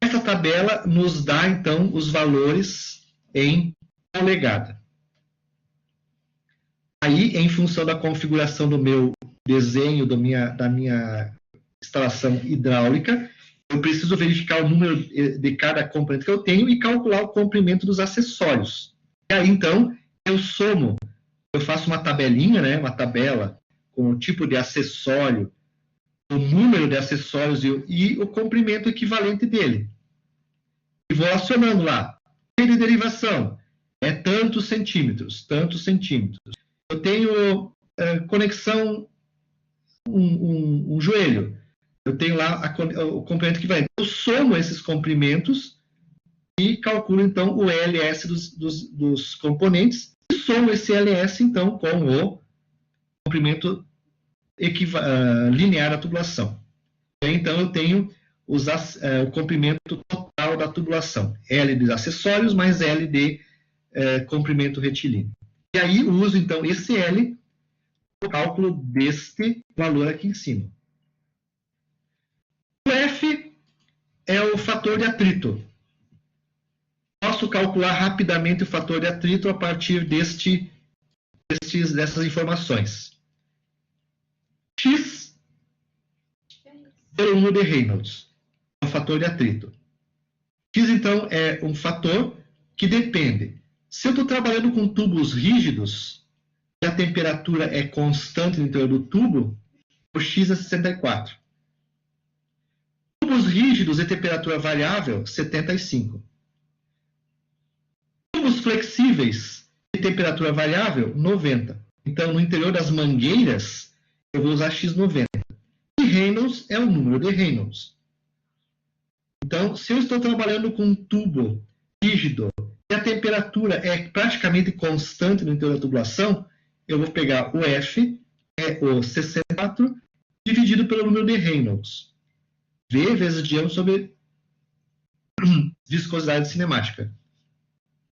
essa tabela nos dá, então, os valores em polegada. Aí, em função da configuração do meu desenho, da minha instalação hidráulica, eu preciso verificar o número de cada componente que eu tenho e calcular o comprimento dos acessórios. E aí, então, eu somo, eu faço uma tabelinha, né, uma tabela com o tipo de acessório, o número de acessórios e o comprimento equivalente dele. E vou acionando lá. De derivação é tantos centímetros, tantos centímetros. Eu tenho conexão, um joelho. Eu tenho lá o comprimento equivalente. Eu somo esses comprimentos e calculo, então, o LS dos componentes e somo esse LS, então, com o comprimento linear da tubulação. Então, eu tenho o comprimento total da tubulação. L de acessórios mais L de comprimento retilíneo. E aí, eu uso, então, esse L no cálculo deste valor aqui em cima. O F é o fator de atrito. Posso calcular rapidamente o fator de atrito a partir dessas informações. X pelo número de Reynolds, é o fator de atrito. X, então, é um fator que depende. Se eu estou trabalhando com tubos rígidos, e a temperatura é constante no interior do tubo, o X é 64. Tubos rígidos e temperatura variável, 75. Tubos flexíveis e temperatura variável, 90. Então, no interior das mangueiras, eu vou usar X90. E Reynolds é o número de Reynolds. Então, se eu estou trabalhando com um tubo rígido e a temperatura é praticamente constante no interior da tubulação, eu vou pegar o F, é o 64, dividido pelo número de Reynolds. V vezes diâmetro sobre viscosidade cinemática.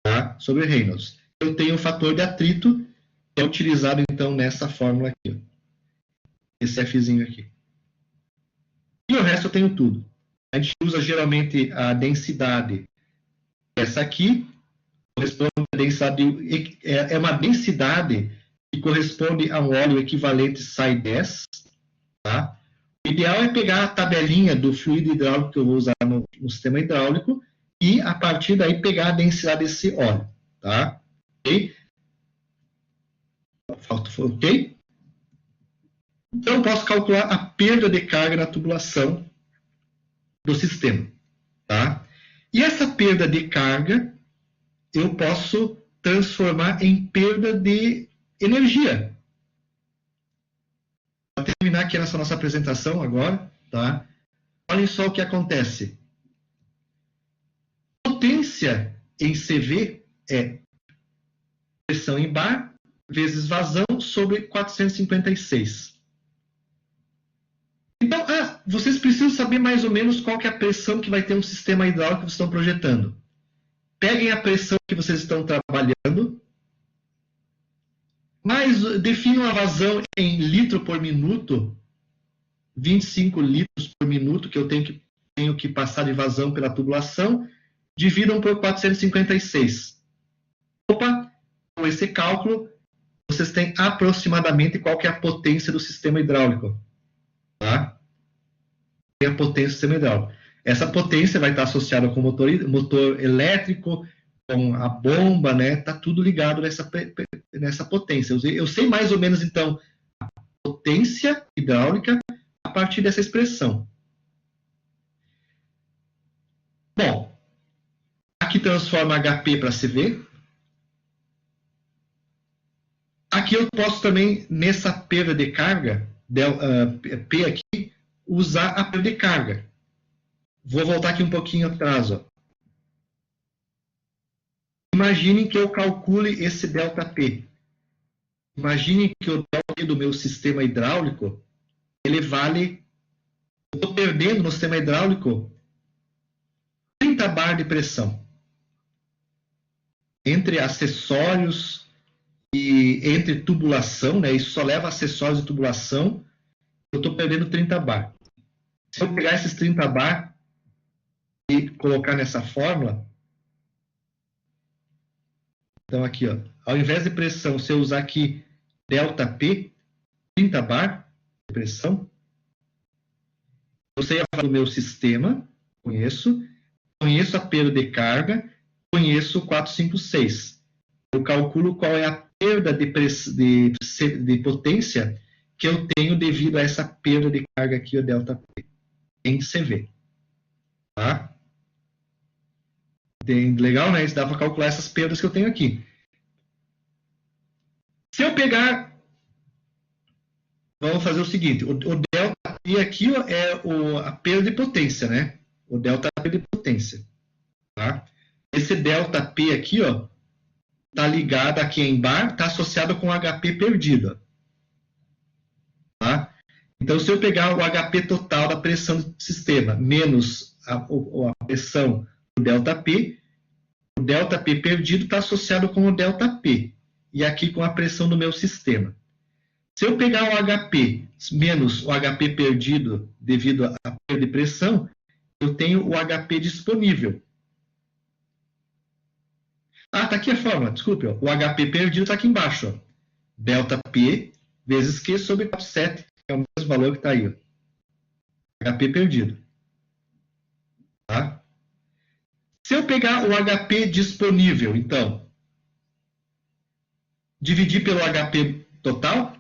Tá? Sobre Reynolds. Eu tenho o fator de atrito, que é utilizado, então, nessa fórmula aqui. Esse Fzinho aqui. E o resto eu tenho tudo. A gente usa, geralmente, a densidade. Essa aqui corresponde à densidade... É uma densidade que corresponde a um óleo equivalente SAI 10. Tá? O ideal é pegar a tabelinha do fluido hidráulico que eu vou usar no sistema hidráulico e, a partir daí, pegar a densidade desse óleo. Tá? Ok? Ok? Então, eu posso calcular a perda de carga na tubulação do sistema. Tá? E essa perda de carga, eu posso transformar em perda de energia. Para terminar aqui nessa nossa apresentação agora, tá? Olhem só o que acontece. Potência em CV é pressão em bar vezes vazão sobre 456. Então, vocês precisam saber mais ou menos qual que é a pressão que vai ter um sistema hidráulico que vocês estão projetando. Peguem a pressão que vocês estão trabalhando, Mas defino a vazão em litro por minuto, 25 litros por minuto que eu tenho que passar de vazão pela tubulação, dividam por 456. Opa, com esse cálculo, vocês têm aproximadamente qual que é a potência do sistema hidráulico. Tá? Tem a potência do sistema hidráulico. Essa potência vai estar associada com o motor elétrico, com a bomba, né? Tá tudo ligado nessa potência. Eu sei mais ou menos, então, a potência hidráulica a partir dessa expressão. Bom, aqui transforma HP para CV. Aqui eu posso também, nessa perda de carga, P aqui, usar a perda de carga. Vou voltar aqui um pouquinho atrás. Ó. Imaginem que eu calcule esse ΔP. Imaginem que o ΔP do meu sistema hidráulico, ele vale, eu estou perdendo no sistema hidráulico 30 bar de pressão. Entre acessórios e entre tubulação, né, isso só leva acessórios e tubulação, eu estou perdendo 30 bar. Se eu pegar esses 30 bar e colocar nessa fórmula, então aqui, ó, ao invés de pressão, se eu usar aqui ΔP, 30 bar de pressão, eu sei a vazão do meu sistema, conheço a perda de carga, conheço o 456. Eu calculo qual é a perda de potência que eu tenho devido a essa perda de carga aqui, o ΔP, em CV. Tá? Legal, né? Isso dá para calcular essas perdas que eu tenho aqui. Se eu pegar, vamos fazer o seguinte, o ΔP aqui ó, é a perda de potência, né? O ΔP de potência. Tá? Esse ΔP aqui, ó, está ligado aqui em bar, está associado com o HP perdido. Tá? Então, se eu pegar o HP total da pressão do sistema menos a pressão do ΔP, o ΔP perdido está associado com o ΔP, e aqui com a pressão do meu sistema. Se eu pegar o HP menos o HP perdido devido à perda de pressão, eu tenho o HP disponível. Ah, está aqui a fórmula, desculpe. Ó. O HP perdido está aqui embaixo. Ó. ΔP vezes Q sobre 4,7, é o mesmo valor que está aí. Ó. HP perdido. Tá? Se eu pegar o HP disponível, então, dividir pelo HP total,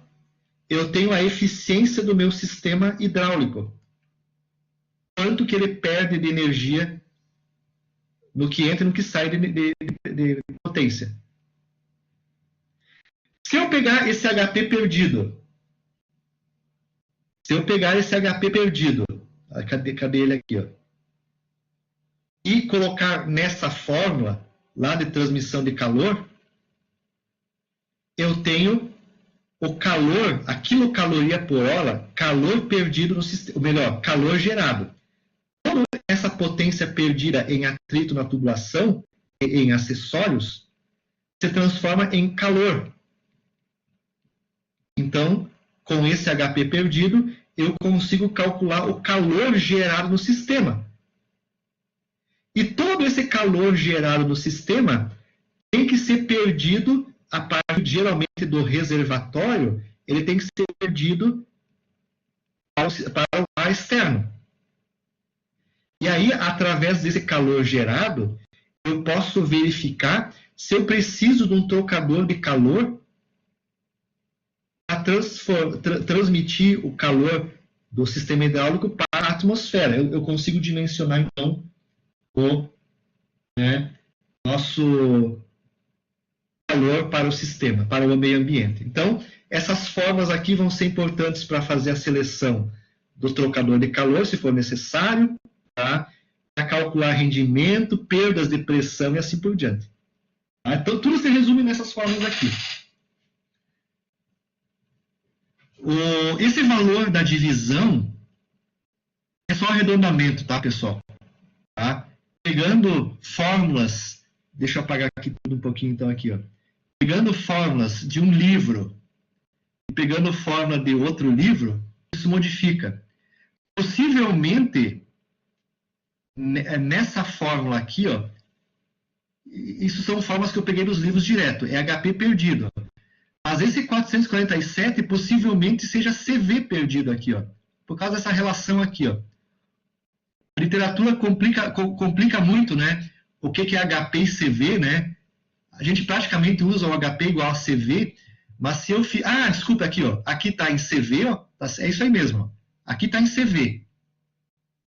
eu tenho a eficiência do meu sistema hidráulico. Quanto que ele perde de energia no que entra e no que sai de potência. Se eu pegar esse HP perdido, cadê ele aqui, ó, e colocar nessa fórmula lá de transmissão de calor, eu tenho o calor, a quilocaloria por hora, calor perdido no sistema, ou melhor, calor gerado. Toda essa potência perdida em atrito na tubulação, em acessórios, se transforma em calor. Então, com esse HP perdido, eu consigo calcular o calor gerado no sistema. E todo esse calor gerado no sistema tem que ser perdido a partir, geralmente, do reservatório, ele tem que ser perdido para o ar externo. E aí, através desse calor gerado, eu posso verificar se eu preciso de um trocador de calor para transmitir o calor do sistema hidráulico para a atmosfera. Eu consigo dimensionar, então, o nosso calor para o sistema, para o meio ambiente. Então, essas formas aqui vão ser importantes para fazer a seleção do trocador de calor, se for necessário, tá? Para calcular rendimento, perdas de pressão e assim por diante. Tá? Então, tudo se resume nessas formas aqui. Esse valor da divisão é só arredondamento, tá, pessoal? Tá? Pegando fórmulas, deixa eu apagar aqui tudo um pouquinho, então, aqui, ó. pegando fórmulas de um livro e pegando fórmula de outro livro, isso modifica. Possivelmente, nessa fórmula aqui, ó, isso são fórmulas que eu peguei dos livros direto, é HP perdido. Mas esse 447 possivelmente seja CV perdido aqui, ó, por causa dessa relação aqui, ó. A literatura complica muito, né? O que é HP e CV, né? A gente praticamente usa o HP igual a CV, mas se eu... desculpa, aqui, ó. Aqui está em CV, ó. É isso aí mesmo, ó. Aqui está em CV.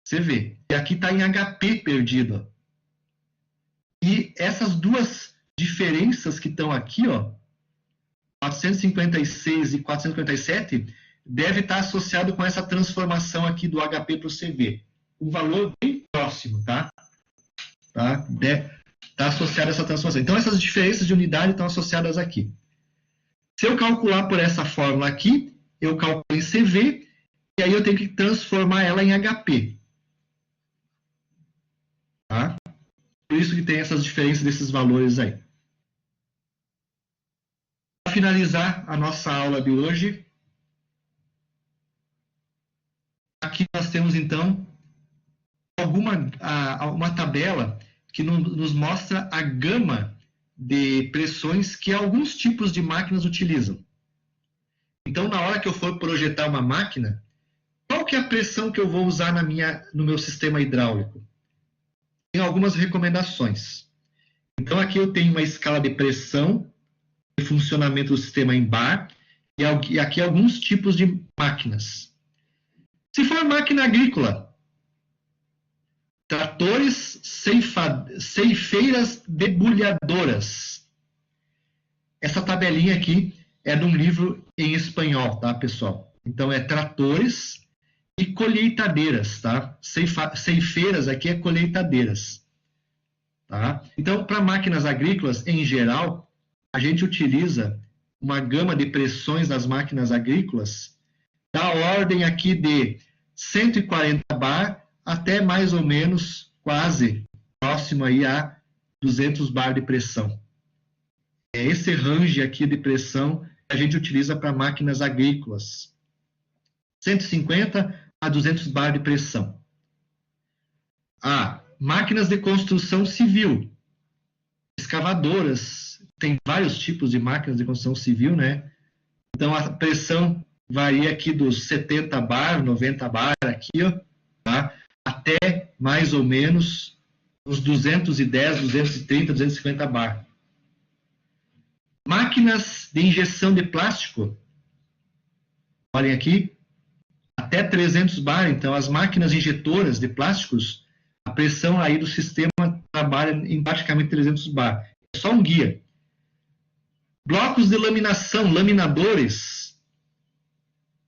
CV. E aqui está em HP perdido, ó. E essas duas diferenças que estão aqui, ó, 456 e 457, deve estar associado com essa transformação aqui do HP para o CV. Um valor bem próximo, tá? Está associado a essa transformação. Então, essas diferenças de unidade estão associadas aqui. Se eu calcular por essa fórmula aqui, eu calculo em CV, e aí eu tenho que transformar ela em HP. Tá? Por isso que tem essas diferenças desses valores aí. Para finalizar a nossa aula de hoje, aqui nós temos, então, uma tabela que nos mostra a gama de pressões que alguns tipos de máquinas utilizam. Então, na hora que eu for projetar uma máquina, qual que é a pressão que eu vou usar no meu sistema hidráulico? Tem algumas recomendações. Então, aqui eu tenho uma escala de pressão de funcionamento do sistema em bar e aqui alguns tipos de máquinas. Se for máquina agrícola, tratores, ceifeiras, debulhadoras. Essa tabelinha aqui é de um livro em espanhol, tá, pessoal? Então, é tratores e colheitadeiras, tá? Ceifeiras aqui é colheitadeiras, tá? Então, para máquinas agrícolas, em geral, a gente utiliza uma gama de pressões das máquinas agrícolas da ordem aqui de 140 bar até mais ou menos quase próximo aí a 200 bar de pressão. É esse range aqui de pressão que a gente utiliza para máquinas agrícolas. 150 a 200 bar de pressão. Máquinas de construção civil. Escavadoras. Tem vários tipos de máquinas de construção civil, né? Então, a pressão varia aqui dos 70 bar, 90 bar aqui, ó, tá? Até mais ou menos uns 210, 230, 250 bar. Máquinas de injeção de plástico, olhem aqui, até 300 bar. Então, as máquinas injetoras de plásticos, a pressão aí do sistema trabalha em praticamente 300 bar. É só um guia. Blocos de laminação, laminadores.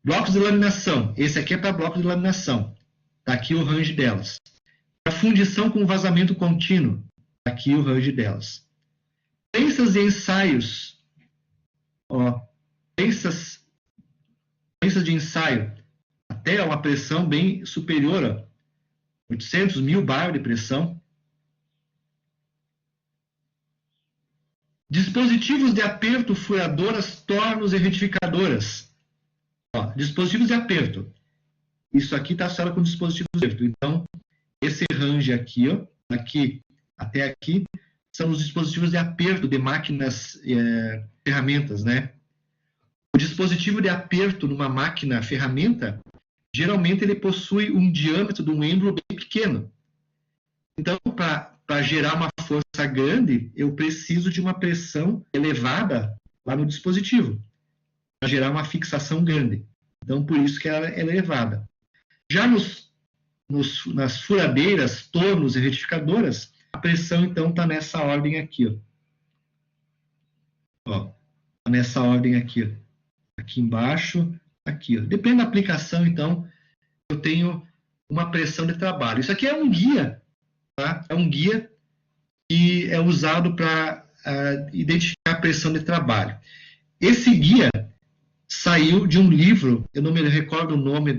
Blocos de laminação. Esse aqui é para bloco de laminação. Está aqui o range delas. Para fundição com vazamento contínuo. Está aqui o range delas. Prensas e ensaios. Ó, prensas de ensaio. Até uma pressão bem superior. Ó, 800, 1000 bar de pressão. Dispositivos de aperto, furadoras, tornos e retificadoras. Ó, dispositivos de aperto. Isso aqui está associado com dispositivos de aperto. Então, esse range aqui, ó, aqui até aqui, são os dispositivos de aperto de máquinas, ferramentas, né? O dispositivo de aperto numa máquina ferramenta, geralmente ele possui um diâmetro de um êmbolo bem pequeno. Então, para gerar uma força grande, eu preciso de uma pressão elevada lá no dispositivo, para gerar uma fixação grande. Então, por isso que ela é elevada. Já nas furadeiras, tornos e retificadoras, a pressão, então, está nessa ordem aqui. Ó. Tá nessa ordem aqui. Ó. Aqui embaixo, aqui. Ó. Depende da aplicação, então, eu tenho uma pressão de trabalho. Isso aqui é um guia. Tá? É um guia que é usado para identificar a pressão de trabalho. Esse guia saiu de um livro, eu não me recordo o nome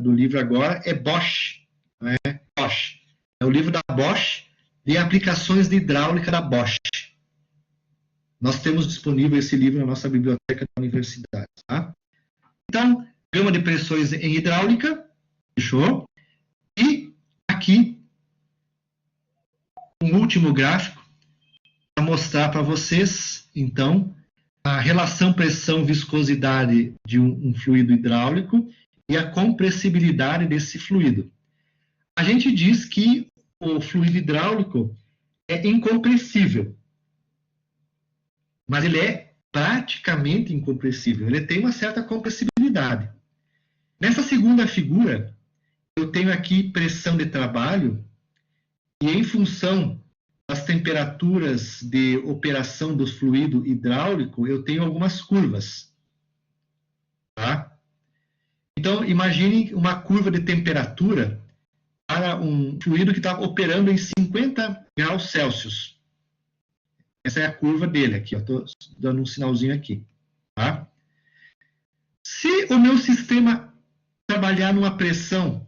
do livro agora, é Bosch. Né? Bosch. É o livro da Bosch de aplicações de hidráulica da Bosch. Nós temos disponível esse livro na nossa biblioteca da universidade. Tá? Então, gama de pressões em hidráulica, fechou? E aqui, um último gráfico para mostrar para vocês, então, a relação pressão-viscosidade de um fluido hidráulico e a compressibilidade desse fluido. A gente diz que o fluido hidráulico é incompressível, mas ele é praticamente incompressível. Ele tem uma certa compressibilidade. Nessa segunda figura, eu tenho aqui pressão de trabalho e em função das temperaturas de operação do fluido hidráulico, eu tenho algumas curvas. Tá? Então, imagine uma curva de temperatura para um fluido que está operando em 50 graus Celsius. Essa é a curva dele aqui, estou dando um sinalzinho aqui. Tá? Se o meu sistema trabalhar numa pressão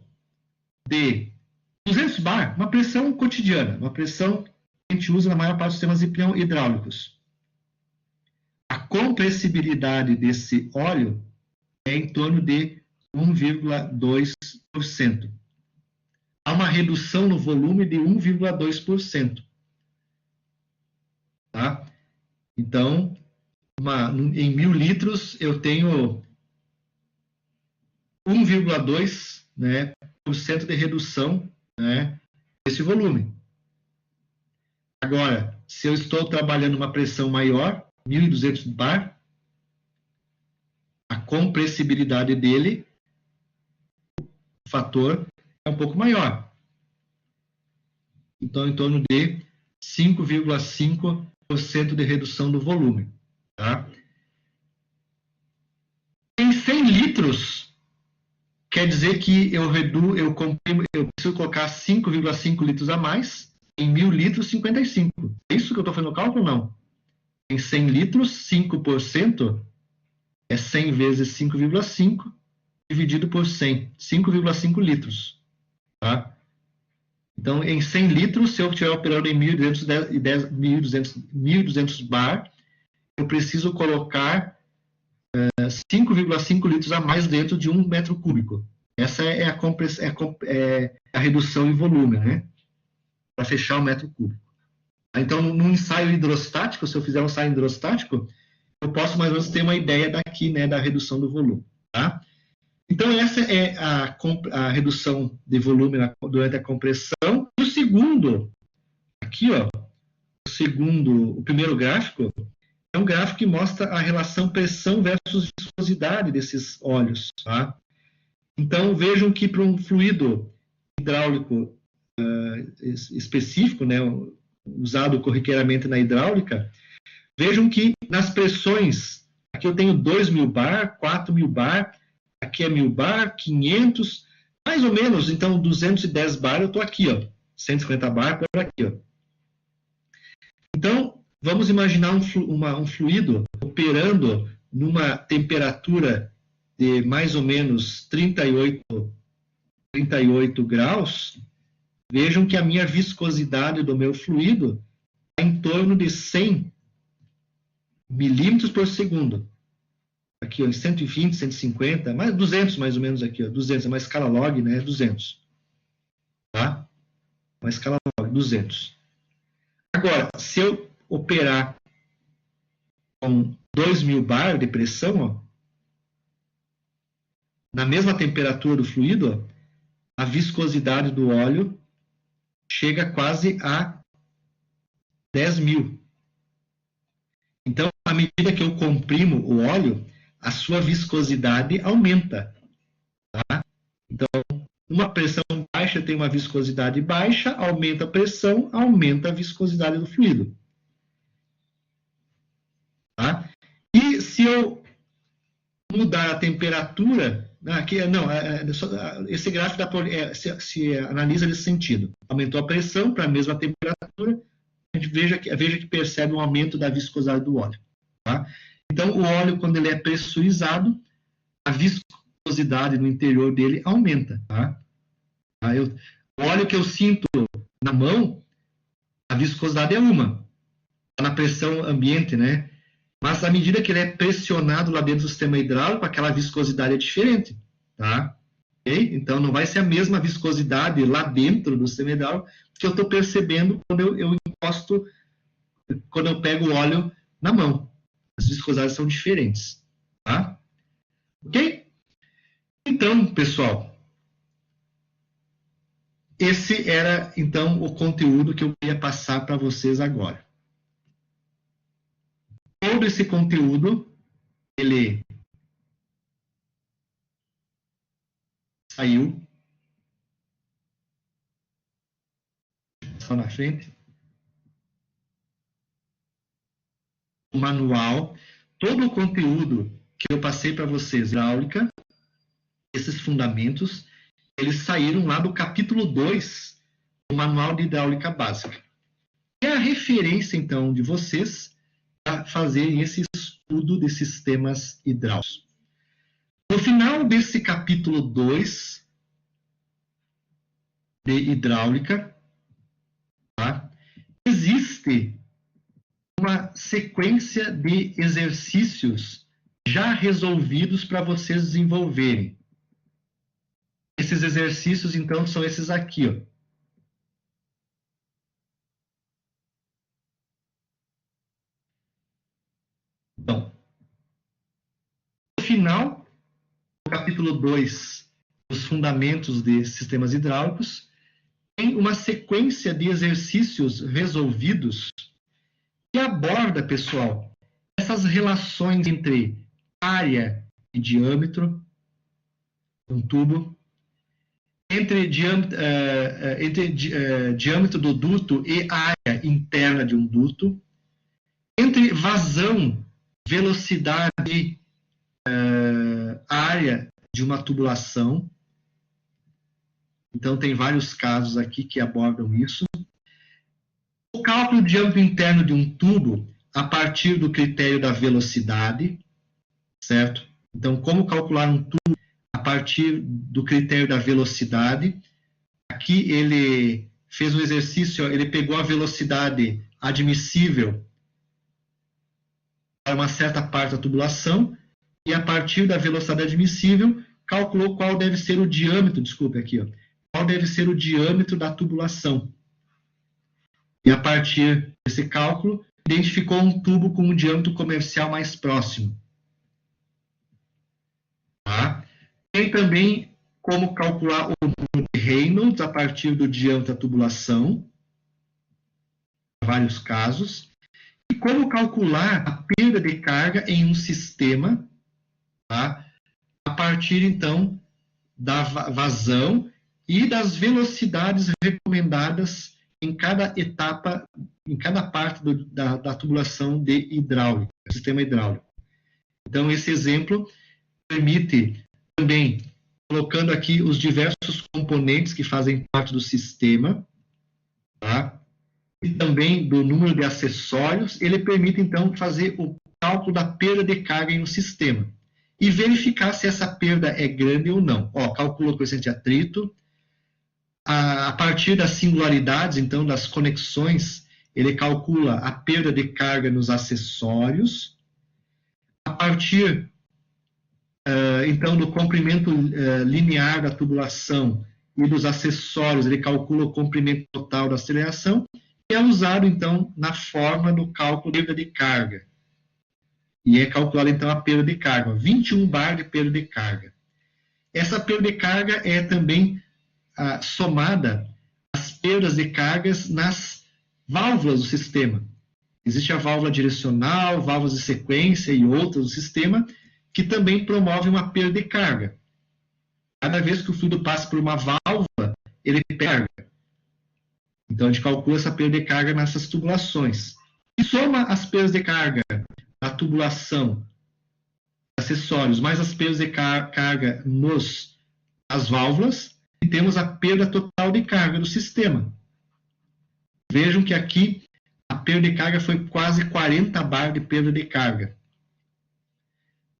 de 200 bar, uma pressão cotidiana, uma pressão que a gente usa na maior parte dos sistemas hidráulicos, a compressibilidade desse óleo é em torno de 1,2%. Há uma redução no volume de 1,2%. Tá? Então, em 1.000 litros, eu tenho 1,2%, né, de redução, né, desse volume. Agora, se eu estou trabalhando uma pressão maior, 1.200 bar, a compressibilidade dele, o fator é um pouco maior. Então, em torno de 5,5% de redução do volume. Tá? Em 100 litros, quer dizer que eu preciso colocar 5,5 litros a mais, em 1.000 litros, 55. É isso que eu estou fazendo o cálculo ou não? Em 100 litros, 5% é 100 vezes 5,5 dividido por 100, 5,5 litros. Tá? Então, em 100 litros, se eu estiver operando em 1.200 bar, eu preciso colocar 5,5 litros a mais dentro de 1 metro cúbico. Essa é a redução em volume, né? Para fechar o metro cúbico. Então, num ensaio hidrostático, se eu fizer um ensaio hidrostático, eu posso mais ou menos ter uma ideia daqui, né, da redução do volume. Tá? Então, essa é a redução de volume durante a compressão. E o segundo, aqui, ó, o primeiro gráfico, é um gráfico que mostra a relação pressão versus viscosidade desses óleos. Tá? Então, vejam que para um fluido hidráulico específico, né, usado corriqueiramente na hidráulica, vejam que nas pressões, aqui eu tenho 2.000 bar, 4.000 bar, aqui é 1.000 bar, 500, mais ou menos, então 210 bar eu estou aqui, ó, 150 bar por aqui. Ó. Então, vamos imaginar um fluido operando numa temperatura de mais ou menos 38 graus. Vejam que a minha viscosidade do meu fluido está em torno de 100 milímetros por segundo. Aqui, ó, em 120, 150, mais 200 mais ou menos aqui, ó, 200, é uma escala log, né, 200. Tá? Uma escala log, 200. Agora, se eu operar com 2.000 bar de pressão, ó, na mesma temperatura do fluido, ó, a viscosidade do óleo chega quase a 10.000. Então, à medida que eu comprimo o óleo, a sua viscosidade aumenta. Tá? Então, uma pressão baixa tem uma viscosidade baixa, aumenta a pressão, aumenta a viscosidade do fluido. Tá? E se eu mudar a temperatura, aqui, não, esse gráfico se analisa nesse sentido. Aumentou a pressão para a mesma temperatura, a gente veja que percebe um aumento da viscosidade do óleo. Tá? Então, o óleo, quando ele é pressurizado, a viscosidade no interior dele aumenta. Tá? O óleo que eu sinto na mão, a viscosidade é uma. na pressão ambiente, né? Mas à medida que ele é pressionado lá dentro do sistema hidráulico, aquela viscosidade é diferente, tá? Okay? Então, não vai ser a mesma viscosidade lá dentro do sistema hidráulico que eu estou percebendo quando eu encosto, quando eu pego o óleo na mão. As viscosidades são diferentes, tá? Ok? Então, pessoal, esse era, então, o conteúdo que eu queria passar para vocês agora. Todo esse conteúdo, ele saiu só na frente. O manual, todo o conteúdo que eu passei para vocês, hidráulica, esses fundamentos, eles saíram lá do capítulo 2 do Manual de Hidráulica Básica. É a referência, então, de vocês para fazerem esse estudo de sistemas hidráulicos. No final desse capítulo 2 de hidráulica, tá, existe uma sequência de exercícios já resolvidos para vocês desenvolverem. Esses exercícios, então, são esses aqui, ó. Então, no final do capítulo 2, os fundamentos de sistemas hidráulicos, tem uma sequência de exercícios resolvidos que aborda, pessoal, essas relações entre área e diâmetro de um tubo, entre diâmetro do duto e área interna de um duto, entre vazão, velocidade, área de uma tubulação. Então, tem vários casos aqui que abordam isso. O cálculo do diâmetro interno de um tubo a partir do critério da velocidade, certo? Então, como calcular um tubo a partir do critério da velocidade? Aqui ele fez um exercício, ele pegou a velocidade admissível para uma certa parte da tubulação e a partir da velocidade admissível calculou qual deve ser o diâmetro, desculpe aqui, ó, qual deve ser o diâmetro da tubulação. E a partir desse cálculo, identificou um tubo com um diâmetro comercial mais próximo. Tá? Tem também como calcular o número de Reynolds a partir do diâmetro da tubulação, vários casos, e como calcular a perda de carga em um sistema, tá? A partir, então, da vazão e das velocidades recomendadas em cada etapa, em cada parte da tubulação de hidráulica, sistema hidráulico. Então, esse exemplo permite também, colocando aqui os diversos componentes que fazem parte do sistema, tá? E também do número de acessórios, ele permite, então, fazer o cálculo da perda de carga em um sistema e verificar se essa perda é grande ou não. Ó, calculou o coeficiente de atrito. A partir das singularidades, então, das conexões, ele calcula a perda de carga nos acessórios. A partir, então, do comprimento linear da tubulação e dos acessórios, ele calcula o comprimento total da aceleração e é usado, então, na forma do cálculo de perda de carga. E é calculada, então, a perda de carga, 21 bar de perda de carga. Essa perda de carga é também somada às perdas de cargas nas válvulas do sistema. Existe a válvula direcional, válvulas de sequência e outras do sistema, que também promovem uma perda de carga. Cada vez que o fluido passa por uma válvula, ele perde carga. Então, a gente calcula essa perda de carga nessas tubulações. E soma as perdas de carga na tubulação, acessórios, mais as perdas de carga nas válvulas, e temos a perda total de carga do sistema. Vejam que aqui a perda de carga foi quase 40 bar de perda de carga.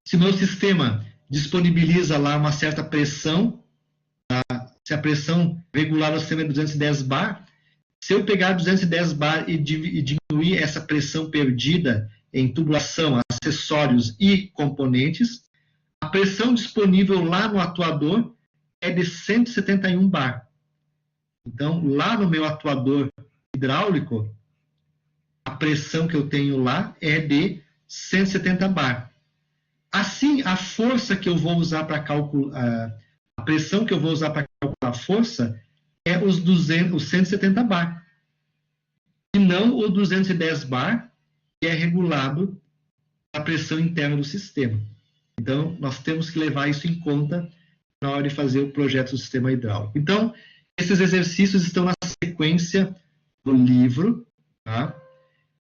Se o meu sistema disponibiliza lá uma certa pressão, se a pressão regular no sistema é 210 bar, Se eu pegar 210 bar e diminuir essa pressão perdida em tubulação, acessórios e componentes, a pressão disponível lá no atuador é de 171 bar. Então, lá no meu atuador hidráulico, a pressão que eu tenho lá é de 170 bar. Assim, a força que eu vou usar para calcular, a pressão que eu vou usar para calcular a força é os 170 bar. E não o 210 bar, que é regulado a pressão interna do sistema. Então, nós temos que levar isso em conta na hora de fazer o projeto do sistema hidráulico. Então, esses exercícios estão na sequência do livro, tá?